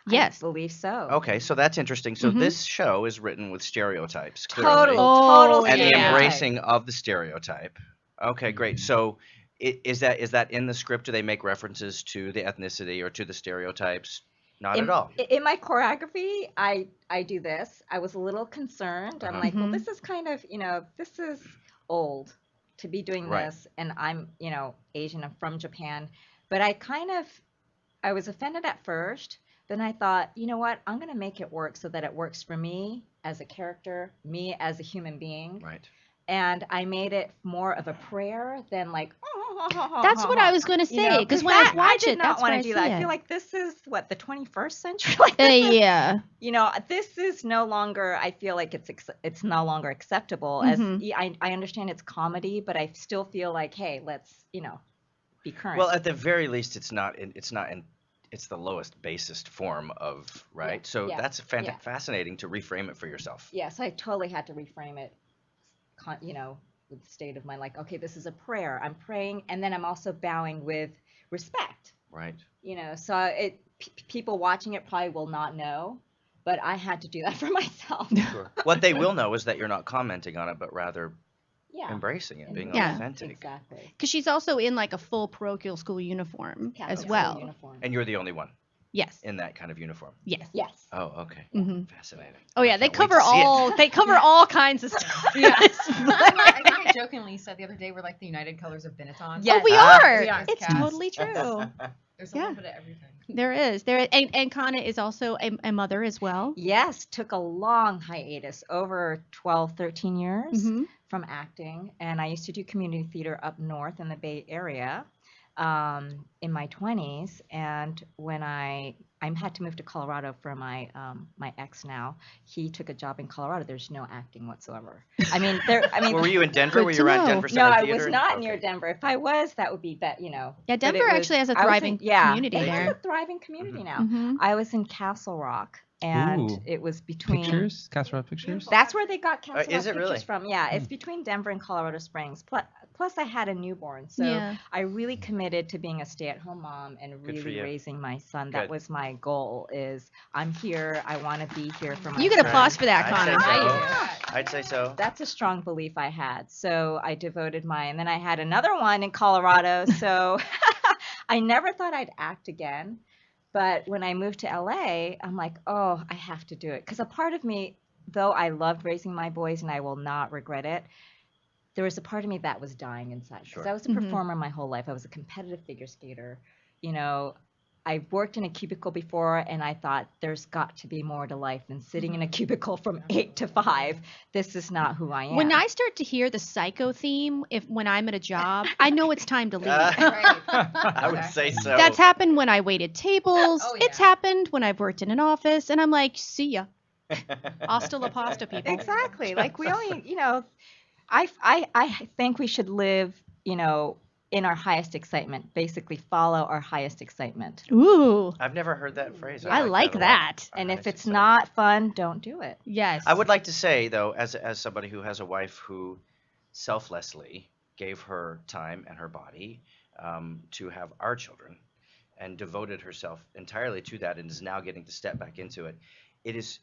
Yes. I believe so. Okay, so that's interesting. So Mhm. this show is written with stereotypes, clearly, Total, Oh, total. and the yeah. embracing of the stereotype. Okay, great. So, is that in the script? Do they make references to the ethnicity or to the stereotypes? Not in, at all. In my choreography, I do this. I was a little concerned. I'm Uh-huh. like, well, Mhm. this is kind of, this is old to be doing Right. this, and I'm, Asian. I'm from Japan, but I was offended at first. Then I thought, you know what? I'm gonna make it work so that it works for me as a character, me as a human being, Right. and I made it more of a prayer than like. That's what I was going to say. Because when I watch did it, not that's want where to I do see that. it. I feel like this is what the 21st century. Like this is, Yeah. this is no longer. I feel like it's no longer acceptable. As Mhm. I understand it's comedy, but I still feel like, hey, let's be current. Well, at the very least, it's the lowest, basest form of right. Yeah, So yeah, that's yeah. fascinating to reframe it for yourself. Yes, I totally had to reframe it. With the state of mind, like, okay, this is a prayer. I'm praying, and then I'm also bowing with respect. Right. So people watching it probably will not know, but I had to do that for myself. Sure. What they will know is that you're not commenting on it, but rather Yeah. embracing it, being Yeah. authentic. Exactly. Because she's also in like a full parochial school uniform Catholic as school well. uniform. And you're the only one Yes. in that kind of uniform. Yes. Yes. Oh, okay. Mhm. Fascinating. Oh yeah, I they can't wait cover to see it. all. They cover all kinds of stuff. Yeah. I think I jokingly said the other day we're like the United Colors of Benetton. Oh, we Ah. are. Yeah, It's cast. totally true. There's a Yeah. little bit of everything. There is. And Kana is also a mother as well. Yes, took a long hiatus, over 12, 13 years Mhm. from acting. And I used to do community theater up north in the Bay Area in my 20s. And when I had to move to Colorado for my ex now, he took a job in Colorado. There's no acting whatsoever. Were you in Denver? Good Were to you around know. Denver No, Center I Theater? was not near Okay. Denver. If I was, that would be Yeah, but it Denver was- actually has a I was thriving community it there. has a thriving community now. Mhm. I was in Castle Rock, and Ooh. it was between. Pictures? Castle Rock Pictures? That's where they got Castle is Rock it really? Pictures from. Yeah, it's between Denver and Colorado Springs. Plus, I had a newborn, so Yeah. I really committed to being a stay-at-home mom and Good for really you. raising my son. That Good. was my goal. Is I'm here. I want to be here for my. You get son. applause for that, I'd Kana. say so. Yeah. I'd say so. That's a strong belief I had. So I devoted and then I had another one in Colorado. So I never thought I'd act again. But when I moved to LA, I'm like, oh, I have to do it. Because a part of me, though I loved raising my boys and I will not regret it, there was a part of me that was dying inside. Because Sure. I was a Mhm. performer my whole life. I was a competitive figure skater. I worked in a cubicle before, and I thought there's got to be more to life than sitting in a cubicle from 8 to 5. This is not who I am. When I start to hear the psycho theme, when I'm at a job, I know it's time to leave. Right. I would say so. That's happened when I waited tables. Oh, It's yeah. happened when I've worked in an office, and I'm like, see ya. Hasta la pasta, people. Exactly. Like we only, I think we should live, in our highest excitement. Basically, follow our highest excitement. Ooh, I've never heard that phrase. I like a lot. that. Our And if highest it's excitement. not fun, don't do it. Yes. I would like to say though, as somebody who has a wife who selflessly gave her time and her body to have our children, and devoted herself entirely to that, and is now getting to step back into it. It is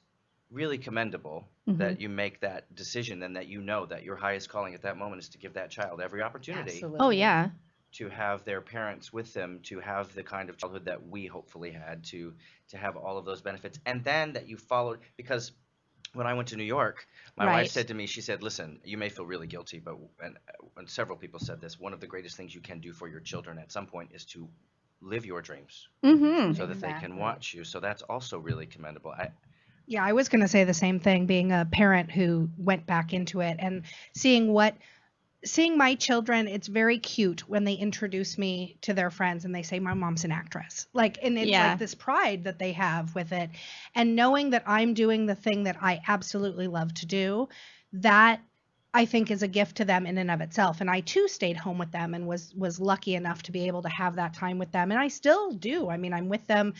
really commendable that you make that decision, and that you know that your highest calling at that moment is to give that child every opportunity Absolutely. Oh yeah. to have their parents with them, to have the kind of childhood that we hopefully had, to have all of those benefits, and then that you followed. Because when I went to New York, my Right. wife said to me, she said, listen, you may feel really guilty, but and several people said this, one of the greatest things you can do for your children at some point is to live your dreams Mm-hmm. so that they can Exactly. watch you. So that's also really commendable. Yeah, I was going to say the same thing, being a parent who went back into it and seeing my children. It's very cute when they introduce me to their friends and they say my mom's an actress. Like, and it's Yeah. like this pride that they have with it, and knowing that I'm doing the thing that I absolutely love to do, that I think is a gift to them in and of itself. And I too stayed home with them and was lucky enough to be able to have that time with them. And I still do. I mean, I'm with them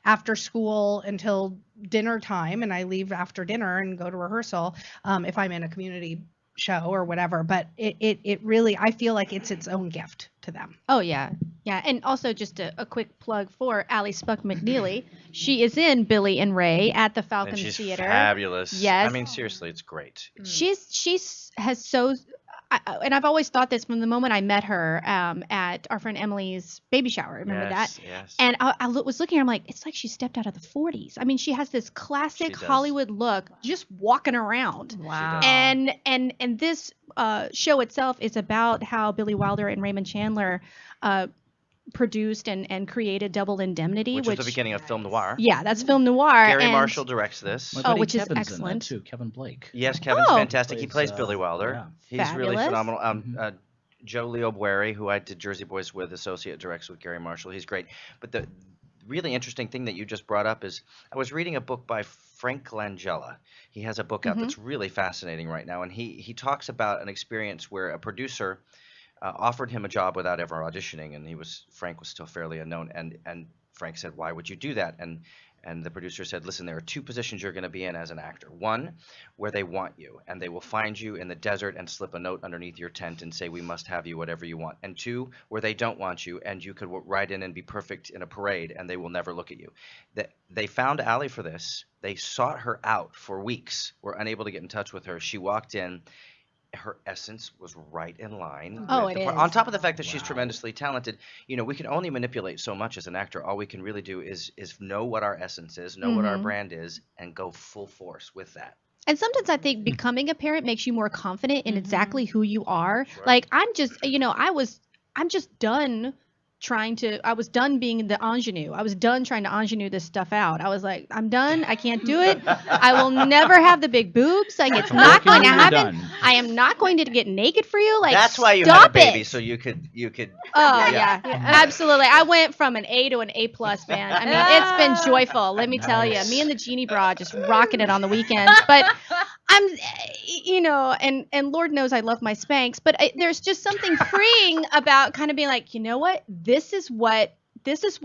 after school until dinner time, and I leave after dinner and go to rehearsal if I'm in a community show or whatever. But it really, I feel like it's its own gift to them. Oh yeah. Yeah. And also just a quick plug for Allie Spuck McNeeley. She is in Billy and Ray at the Falcon And she's Theater. fabulous. Yes. I mean, seriously, it's great. She's has so and I've always thought this from the moment I met her at our friend Emily's baby shower. Remember that? Yes, yes. And I was looking, I'm like, it's like she stepped out of the 40s. I mean, she has this classic She does. Hollywood look just walking around. Wow. And this show itself is about how Billy Wilder and Raymond Chandler produced and created Double Indemnity, which was the beginning of film noir. yeah, that's film noir. Gary and Marshall directs this. My Oh, buddy which is Kevin's excellent. in that too. Kevin Blake. Yes, Kevin's Oh. fantastic. He plays Plays, Billy Wilder. yeah. He's really Fabulous. phenomenal. Joe Leo Bueri, who I did Jersey Boys with, associate directs with Gary Marshall. He's great. But the really interesting thing that you just brought up is I was reading a book by Frank Langella. He has a book out that's really fascinating right now, and he talks about an experience where a producer offered him a job without ever auditioning, and Frank was still fairly unknown, and Frank said, "Why would you do that?" And the producer said, "Listen, there are two positions you're going to be in as an actor. One, where they want you, and they will find you in the desert and slip a note underneath your tent and say, 'We must have you, whatever you want.' And two, where they don't want you, and you could ride in and be perfect in a parade, and they will never look at you." They found Allie for this. They sought her out for weeks, were unable to get in touch with her. She walked in. Her essence was right in line. Oh, with it the part. is. On top of the fact that she's tremendously talented, we can only manipulate so much as an actor. All we can really do is know what our essence is, know what our brand is, and go full force with that. And sometimes I think becoming a parent makes you more confident in exactly who you are. right. Like I'm just done I was done being the ingenue. I was done trying to ingenue this stuff out. I was like, I'm done. I can't do it. I will never have the big boobs. Like it's not going to You're happen. done. I am not going to get naked for you. Like That's why you had a stop baby, it. so you could. Oh yeah, absolutely. I went from an A to an A plus, man. I mean, it's been joyful. Let me tell you. Nice. Me and the Genie Bra just rocking it on the weekends. But I'm, and Lord knows I love my Spanx. But there's just something freeing about kind of being like, you know what? This is what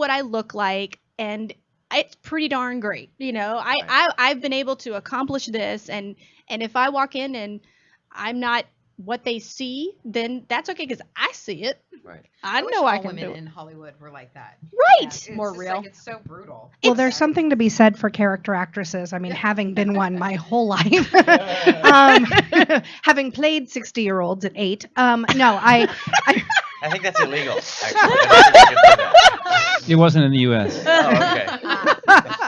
I look like, and it's pretty darn great. I've been able to accomplish this, and if I walk in and I'm not what they see, then that's okay because I see it. Right. I wish know all I can women do it. in Hollywood were like that. Right. It's More just real. Like, it's so brutal. Well, there's something to be said for character actresses. I mean, having been one my whole life, having played 60-year-olds at 8. I I think that's illegal. Actually, I don't think you can do that. It wasn't in the U.S. Oh, okay.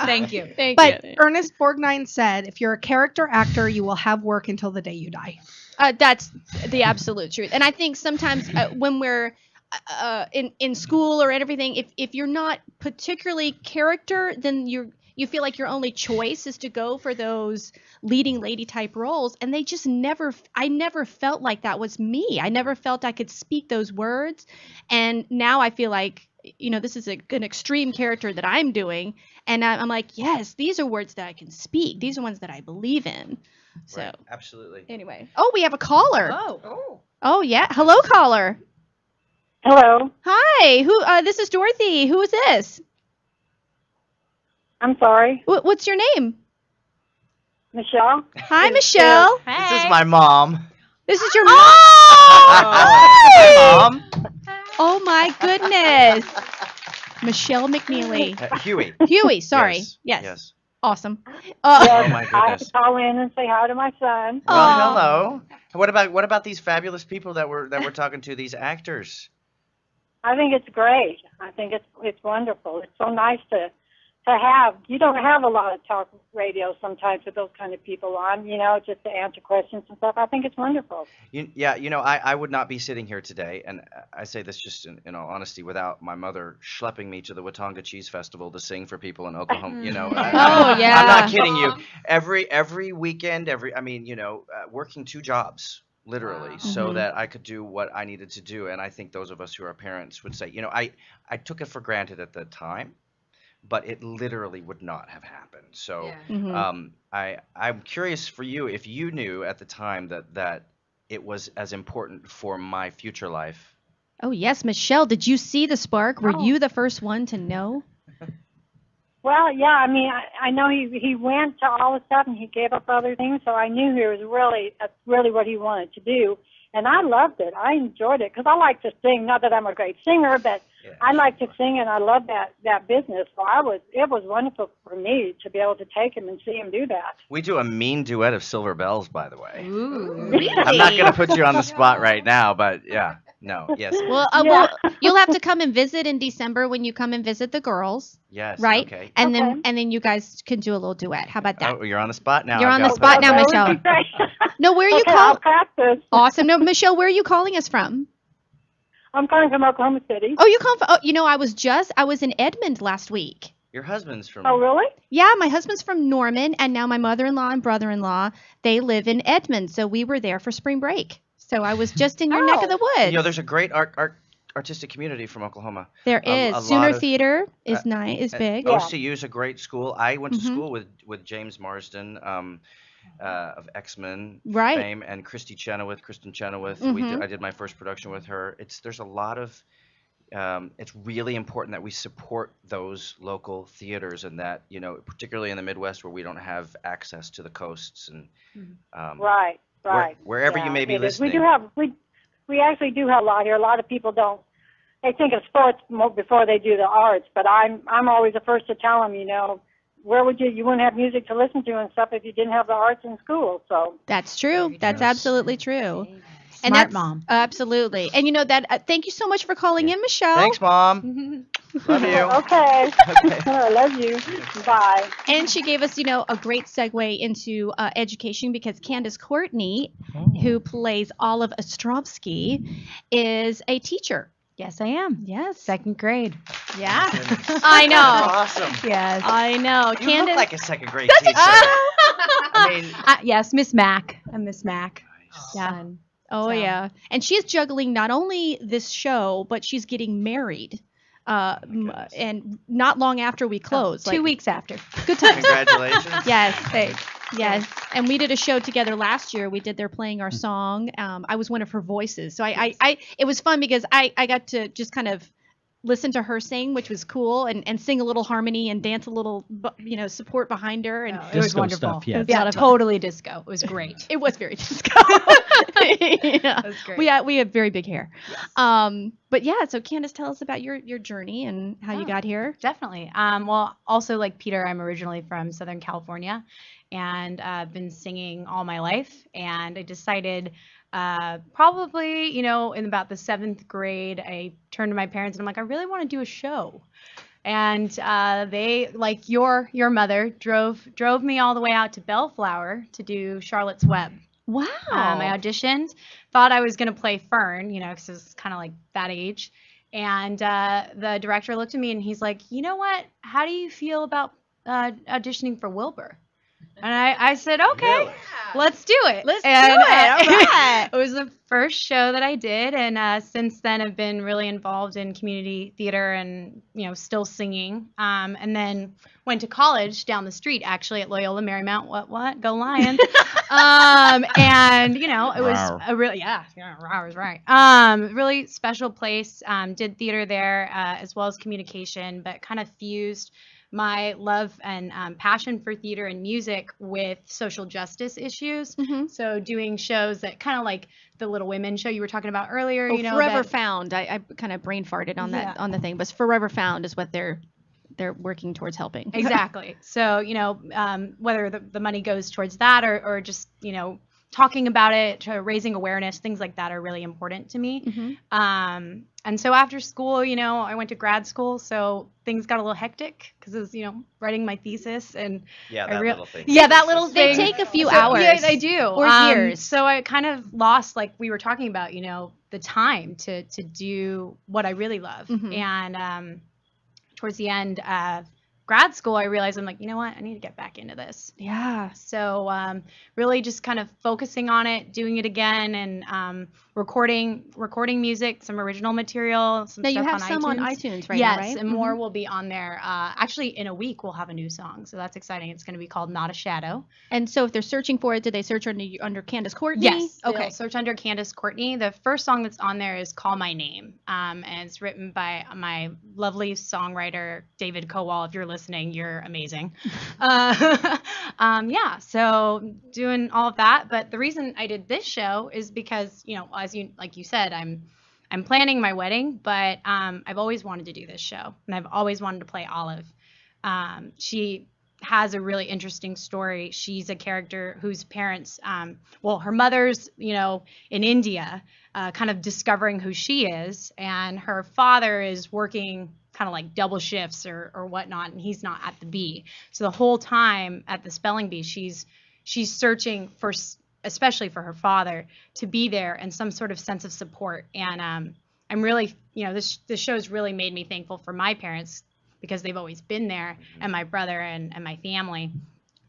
Thank you. Thank but you. Ernest Borgnine said, if you're a character actor, you will have work until the day you die. That's the absolute truth. And I think sometimes when we're in school or everything, if you're not particularly character, then you feel like your only choice is to go for those leading lady type roles. And I never felt like that was me. I never felt I could speak those words. And now I feel like, this is an extreme character that I'm doing. And I'm like, yes, these are words that I can speak. These are ones that I believe in. So Right, absolutely. anyway. Oh, we have a caller. Oh. Oh, yeah. Hello, caller. Hello. Hi. This is Dorothy. Who is this? I'm sorry. What's your name? Michelle? Hi, Michelle. This is my mom. This is your mom. Hi, Mom. Oh, my goodness. Michelle McNeely. Huey, sorry. Yes. Awesome. Oh my I goodness. call in and say hi to my son. Well, hello. What about these fabulous people that we're talking to? These actors. I think it's great. I think it's wonderful. It's so nice to have. You don't have a lot of talk radio sometimes with those kind of people on, just to answer questions and stuff. I think it's wonderful. I would not be sitting here today, and I say this just in all honesty, without my mother schlepping me to the Watauga Cheese Festival to sing for people in Oklahoma. Oh, yeah. I'm not kidding you. Every weekend, working 2 jobs. Literally, so that I could do what I needed to do. And I think those of us who are parents would say, I took it for granted at the time, but it literally would not have happened. So I'm curious for you, if you knew at the time that it was as important for my future life. Oh, yes. Michelle, did you see the spark? Were you the first one to know? Well, yeah, I mean, I know he went to all the stuff and he gave up other things, so I knew that's really what he wanted to do. And I loved it. I enjoyed it because I like to sing. Not that I'm a great singer, but I like to sing, and I love that business. So it was wonderful for me to be able to take him and see him do that. We do a mean duet of Silver Bells, by the way. Ooh, really? I'm not going to put you on the spot right now, but yeah. No, yes. Well, you'll have to come and visit in December when you come and visit the girls. Yes. Right? Okay. And then you guys can do a little duet. How about that? Oh, you're on the spot now. You're on the spot now, Michelle. No, where are you I'll practice. Awesome. No, Michelle, where are you calling us from? I'm calling from Oklahoma City. Oh, you come from, I was in Edmond last week. Your husband's from. Oh, really? Yeah, my husband's from Norman, and now my mother-in-law and brother-in-law, they live in Edmond. So we were there for spring break. So I was just in your neck of the woods. There's a great artistic community from Oklahoma. There is. Sooner Theater is big. OCU is a great school. I went to school with James Marsden of X-Men fame, and Kristen Chenoweth. I did my first production with her. There's a lot of. It's really important that we support those local theaters, and that particularly in the Midwest where we don't have access to the coasts and. Right. Wherever you may be listening. We actually do have a lot here. A lot of people don't. They think of sports before they do the arts, but I'm always the first to tell them, where would you wouldn't have music to listen to and stuff if you didn't have the arts in school. So that's true. That's absolutely true. And Smart mom. Absolutely. And thank you so much for calling in, Michelle. Thanks, Mom. Love you. Okay. I love you. Bye. And she gave us, a great segue into education, because Candice Courtney, who plays Olive Ostrovsky, is a teacher. Yes, I am. Yes. 2nd grade. Yeah. I know. Awesome. Yes. I know. You Candice look like a 2nd grade teacher. I mean, yes, Miss Mac. I'm Miss Mac. Nice. Yeah. Oh, yeah. And she's juggling not only this show, but she's getting married. And not long after we closed. 2 weeks after. Good times. Congratulations. Yes, thanks. Yes. And we did a show together last year. We did their playing our song. I was one of her voices. So it was fun because I got to just kind of listen to her sing, which was cool, and sing a little harmony and dance a little, support behind her. And it was wonderful. Stuff, yeah. Yeah, totally disco. It was great. It was very disco. Yeah. That was great. We have very big hair. Yes. But yeah, so Candice, tell us about your journey and how you got here. Definitely. Well, also like Peter, I'm originally from Southern California, and I've been singing all my life. And I decided probably, in about the 7th grade, I turned to my parents and I'm like, I really want to do a show. And they, like your mother, drove me all the way out to Bellflower to do Charlotte's Web. Wow. I auditioned, thought I was going to play Fern, because it was kind of like that age. And the director looked at me and he's like, you know what? How do you feel about auditioning for Wilbur? And I said, okay, Really? let's do it. Let's And, do it. All right. It was the first show that I did, and since then I've been really involved in community theater and still singing. And then went to college down the street, actually at Loyola Marymount. What? Go Lions! And it was Rawr. a really Rawr is right. Really special place. Did theater there as well as communication, but kind of fused my love and passion for theater and music with social justice issues. Mhm. So doing shows that kind of like the Little Women show you were talking about earlier. Oh, Forever that, Found. I kind of brain farted on Yeah. on the thing, but Forever Found is what they're working towards helping. Exactly. So, whether the money goes towards that or just, talking about it, to raising awareness, things like that are really important to me. Mhm. And so after school, I went to grad school, so things got a little hectic because it was, writing my thesis and Yeah, I that rea- little thing. Yeah, that little They thing. take a few So- hours. Yeah, they do. Or years. So I kind of lost, like we were talking about, the time to do what I really love. Mhm. And towards the end of grad school, I realized I'm like, you know what? I need to get back into this. Yeah. So really just kind of focusing on it, doing it again, and recording music, some original material, some Now you stuff have some on iTunes right yes, now, right? and more Mhm. will be on there. Actually, in a week we'll have a new song, so that's exciting. It's going to be called "Not a Shadow." And so if they're searching for it, did they search under Candice Courtney? Yes. Okay. They'll search under Candice Courtney. The first song that's on there is "Call My Name," and it's written by my lovely songwriter David Kowal. If you're listening, you're amazing. Yeah. So doing all of that, but the reason I did this show is because like you said, I'm planning my wedding, but I've always wanted to do this show, and I've always wanted to play Olive. She has a really interesting story. She's a character whose parents, her mother's, in India, kind of discovering who she is, and her father is working kind of like double shifts or whatnot, and he's not at the bee. So the whole time at the spelling bee, she's searching for, especially for her father, to be there and some sort of sense of support. And I'm really, this show's really made me thankful for my parents because they've always been there, and my brother and my family.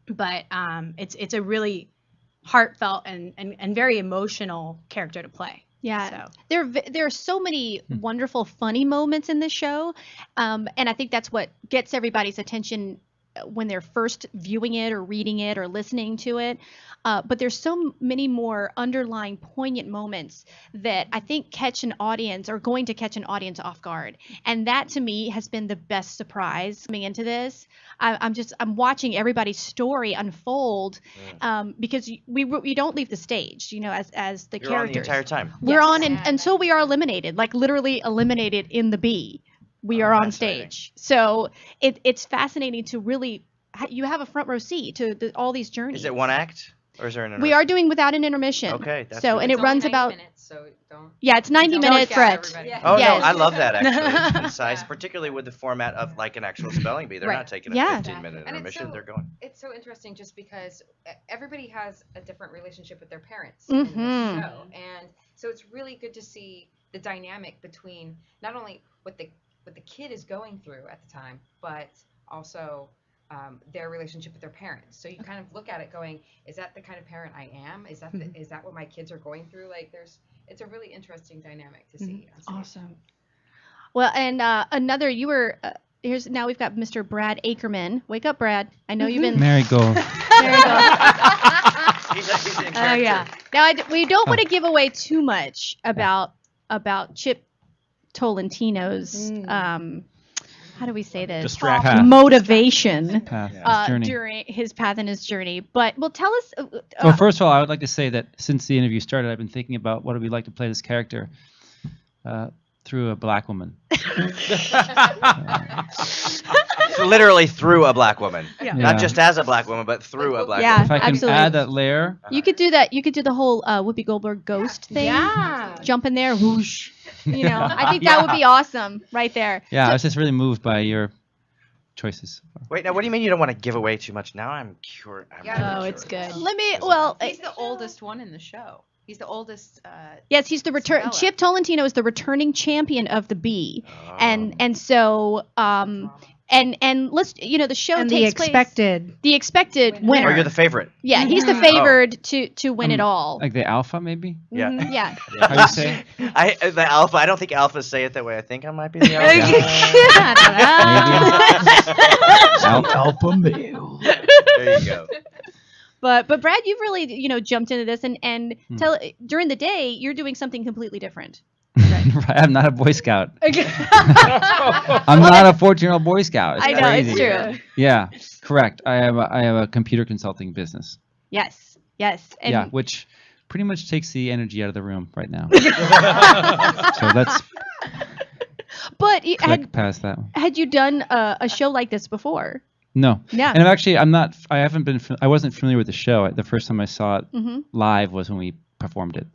But it's a really heartfelt and very emotional character to play. Yeah, So. there are so many wonderful, funny moments in this show, and I think that's what gets everybody's attention when they're first viewing it or reading it or listening to it. But there's so many more underlying poignant moments that I think are going to catch an audience off guard. And that to me has been the best surprise coming into this. I'm watching everybody's story unfold because we don't leave the stage, as the You're on the characters. entire time. We're Yes. on until we are eliminated, like literally eliminated in the bee. We are on fascinating. stage. So it's fascinating to really, you have a front row seat to all these journeys. Is it one act or is there an We are doing without an intermission. Okay, that's So, really and it It's only runs 90 about, minutes, so don't. yeah, it's 90 don't minutes, scatter Brett. everybody. Oh Yes. no, I love that actually. It's concise, particularly with the format of like an actual spelling bee. They're Right. not taking a Yeah. 15-minute And it's intermission. so- They're going. It's so interesting just because everybody has a different relationship with their parents in Mhm. this show, and so it's really good to see the dynamic between not only what the kid is going through at the time, but also their relationship with their parents. So you kind of look at it going, is that the kind of parent I am? Is that is that what my kids are going through? Like it's a really interesting dynamic to see. on stage. Awesome. Well, and now we've got Mr. Brad Akerman. Wake up, Brad. I know you've been. Marigold. There you go. He's in Oh character. yeah. Now we don't want to give away too much about Chip Tolentino's how do we say this? Distraction. Motivation Path, his journey. during his path and his journey. But well, tell us. Well, first of all, I would like to say that since the interview started, I've been thinking about what it would be like to play this character through a black woman. Literally through a black woman. Yeah. Not just as a black woman, but through a black Yeah. woman. If I can Absolutely. add that layer. You could do that. You could do the whole Whoopi Goldberg ghost thing. Yeah. Jump in there, whoosh. I think that would be awesome right there. Yeah, I was just really moved by your choices. Wait, now what do you mean you don't want to give away too much? Now I'm curious. Yeah. Oh, it's good. Let me. Well, He's the oldest one in the show. He's the oldest. yes, he's the return. Speller. Chip Tolentino is the returning champion of the bee, Oh. and so And let's the show And takes the expected winner. Or you're the favorite. Yeah, he's the favored to win it all. Like the alpha, maybe? Yeah. Mhm, yeah. How do you say? The alpha. I don't think alphas say it that way. I think I might be the alpha. Alpha male. There you go. But Brad, you've really jumped into this and during the day you're doing something completely different. I'm not a Boy Scout. I'm not a 14-year-old Boy Scout. It's I know, crazy. it's true. Yeah, correct. I have a computer consulting business. Yes. And Yeah, which pretty much takes the energy out of the room right now. So let's But click past that one. had you done a show like this before? No. Yeah. And I wasn't familiar with the show. The first time I saw it live was when we performed it.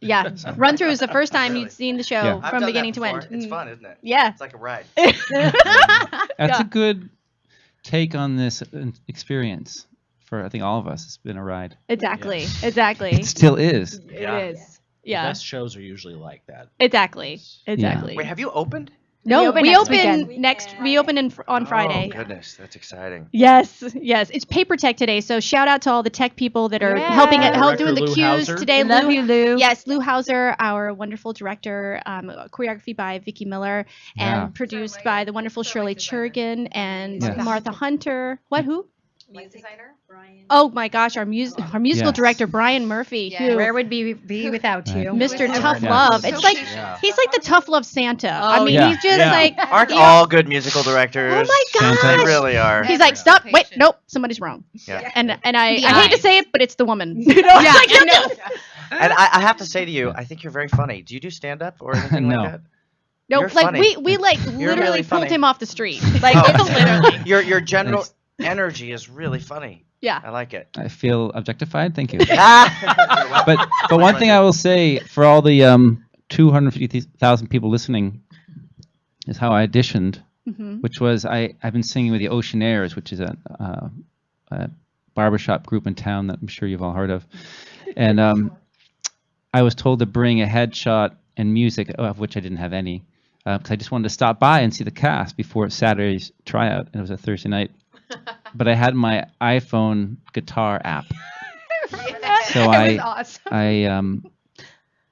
Yeah. Run through is the first time you'd seen the show Yeah. I've from done beginning that to end. before. It's fun, isn't it? Yeah. It's like a ride. That's a good take on this experience for I think all of us. It's been a ride. Exactly. Yes. Exactly. It still is. Yeah. It is. The Yeah. best shows are usually like that. Exactly. Exactly. Wait, have you opened? No, We we open next open we open on Friday. Oh goodness, that's exciting. Yes. It's Paper Tech today, so shout out to all the tech people that are Yeah. helping Director doing the Lou cues Hauser. today. Love you, Lou. Yes, Lou Hauser, our wonderful director, choreography by Vicki Miller, and Yeah. produced by the wonderful Shirley Churgan and Yes. Martha Hunter. What? Who? Light designer, Brian. Oh my gosh, our musical Yes. director Brian Murphy, Yeah. who Where would be without Right. you? Mr. Yeah. Tough Yeah. Love. It's like Yeah. he's like the tough love Santa. I Oh, mean, yeah. he's just Yeah. like Aren't all good musical directors? Oh my Santa. gosh. They really are. He's like, stop, wait, nope, somebody's wrong. Yeah. And I The hate to eyes. say it, but it's the woman. You know, Yeah, like, I know. And I have to say to you, I think you're very funny. Do you do stand up or anything No. like that? No, You're like funny. we like You're literally really pulled funny. him off the street. Like Oh. it's literally. Your general energy is really funny. Yeah. I like it. I feel objectified. Thank you. Ah! But one thing I will say for all the 250,000 people listening is how I auditioned, which was I've been singing with the Oceanaires, which is a barbershop group in town that I'm sure you've all heard of, and I was told to bring a headshot and music, of which I didn't have any, because I just wanted to stop by and see the cast before Saturday's tryout, and it was a Thursday night. But I had my iPhone guitar app, so It was awesome.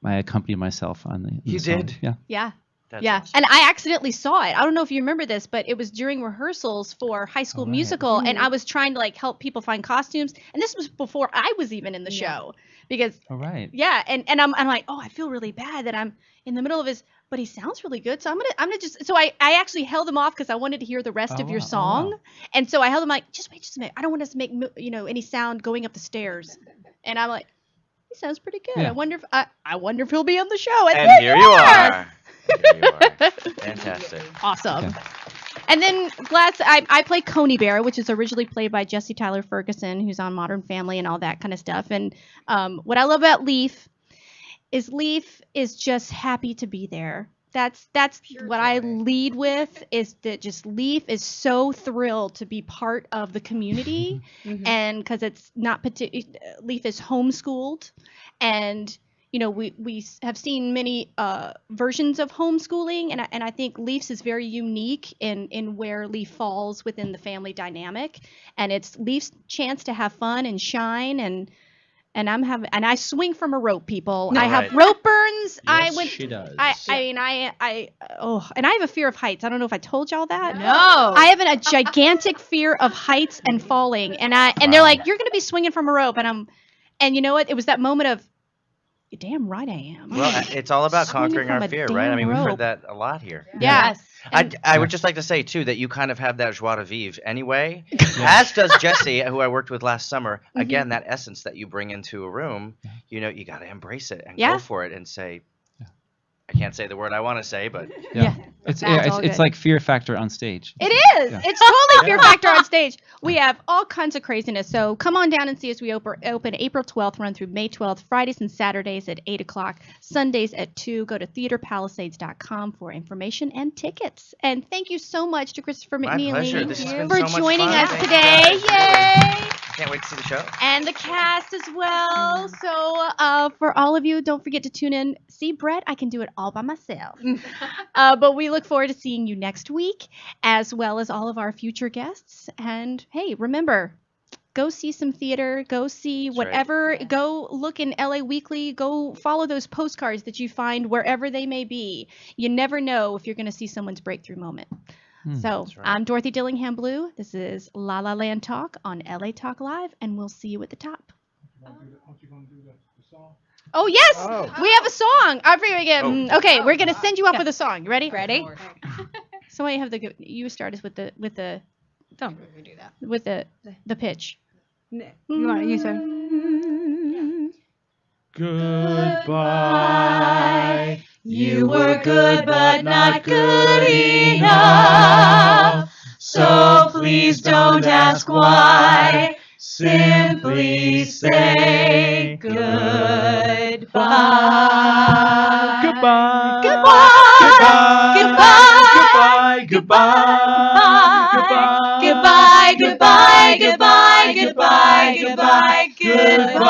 I accompanied myself on the. You song. did? Yeah. Yeah. That's Yeah. awesome. And I accidentally saw it. I don't know if you remember this, but it was during rehearsals for High School right. Musical, and I was trying to like help people find costumes, and this was before I was even in the show because All right. yeah, and I'm like, oh, I feel really bad that I'm in the middle of his, but he sounds really good, so I'm gonna just so I actually held him off because I wanted to hear the rest Oh, of your wow. Oh, song, wow. and so I held him like, just wait just a minute, I don't want us to make any sound going up the stairs, and I'm like, he sounds pretty good. Yeah. I wonder if he'll be on the show, and And there here you are. Here you are. Fantastic. Awesome. Okay. And then Glass, I play Coney Bear, which is originally played by Jesse Tyler Ferguson, who's on Modern Family and all that kind of stuff. And what I love about Leaf is just happy to be there. That's what I lead with, is that just Leaf is so thrilled to be part of the community, and because it's not Leaf is homeschooled, and we have seen many versions of homeschooling, and I think Leaf's is very unique in where Leaf falls within the family dynamic, and it's Leaf's chance to have fun and shine, and I swing from a rope, people. I have Right. rope burns. Yes, she does. I have a fear of heights. I don't know if I told y'all that. No. I have a gigantic fear of heights and falling, and they're like, you're gonna be swinging from a rope, and you know what? It was that moment of, you're damn right I am. Well, it's all about Swinging conquering from our a fear, right? I damn mean, we've rope. heard that a lot here. Yeah. I would just like to say, too, that you kind of have that joie de vivre anyway, as does Jesse, who I worked with last summer. Again, that essence that you bring into a room, you got to embrace it and Yeah. go for it and say, I can't say the word I want to say, but Yeah. It's That's all it's good. like Fear Factor on stage. It is. Yeah. It's totally Fear Factor on stage. We have all kinds of craziness. So come on down and see us. We open April 12th, run through May 12th, Fridays and Saturdays at 8 o'clock, Sundays at 2. Go to theaterpalisades.com for information and tickets. And thank you so much to Kristofer my pleasure. McNeeley This has been for so much joining fun. us Thank you today. guys. Yay! Can't wait to to the show. And the cast as well. So for all of you, don't forget to tune in. See, Brett, I can do it all by myself. But we look forward to seeing you next week, as well as all of our future guests. And hey, remember, go see some theater. Go see whatever. Yeah. Go look in LA Weekly. Go follow those postcards that you find wherever they may be. You never know if you're going to see someone's breakthrough moment. So That's right. I'm Dorothy Dillingham Blue. This is La La Land Talk on LA Talk Live, and we'll see you at the top. Oh, yes! We have a song. I forget again. Okay, we're going to send you up with a song. You ready? Ready? Somebody have you start us with the Don't make me do that. with the pitch. You want you say? Goodbye. You were good, but not good enough. So please don't ask why. Simply say goodbye. Goodbye. Goodbye. Goodbye. Goodbye. Goodbye. Goodbye. Goodbye. Goodbye. Goodbye. Goodbye. Goodbye.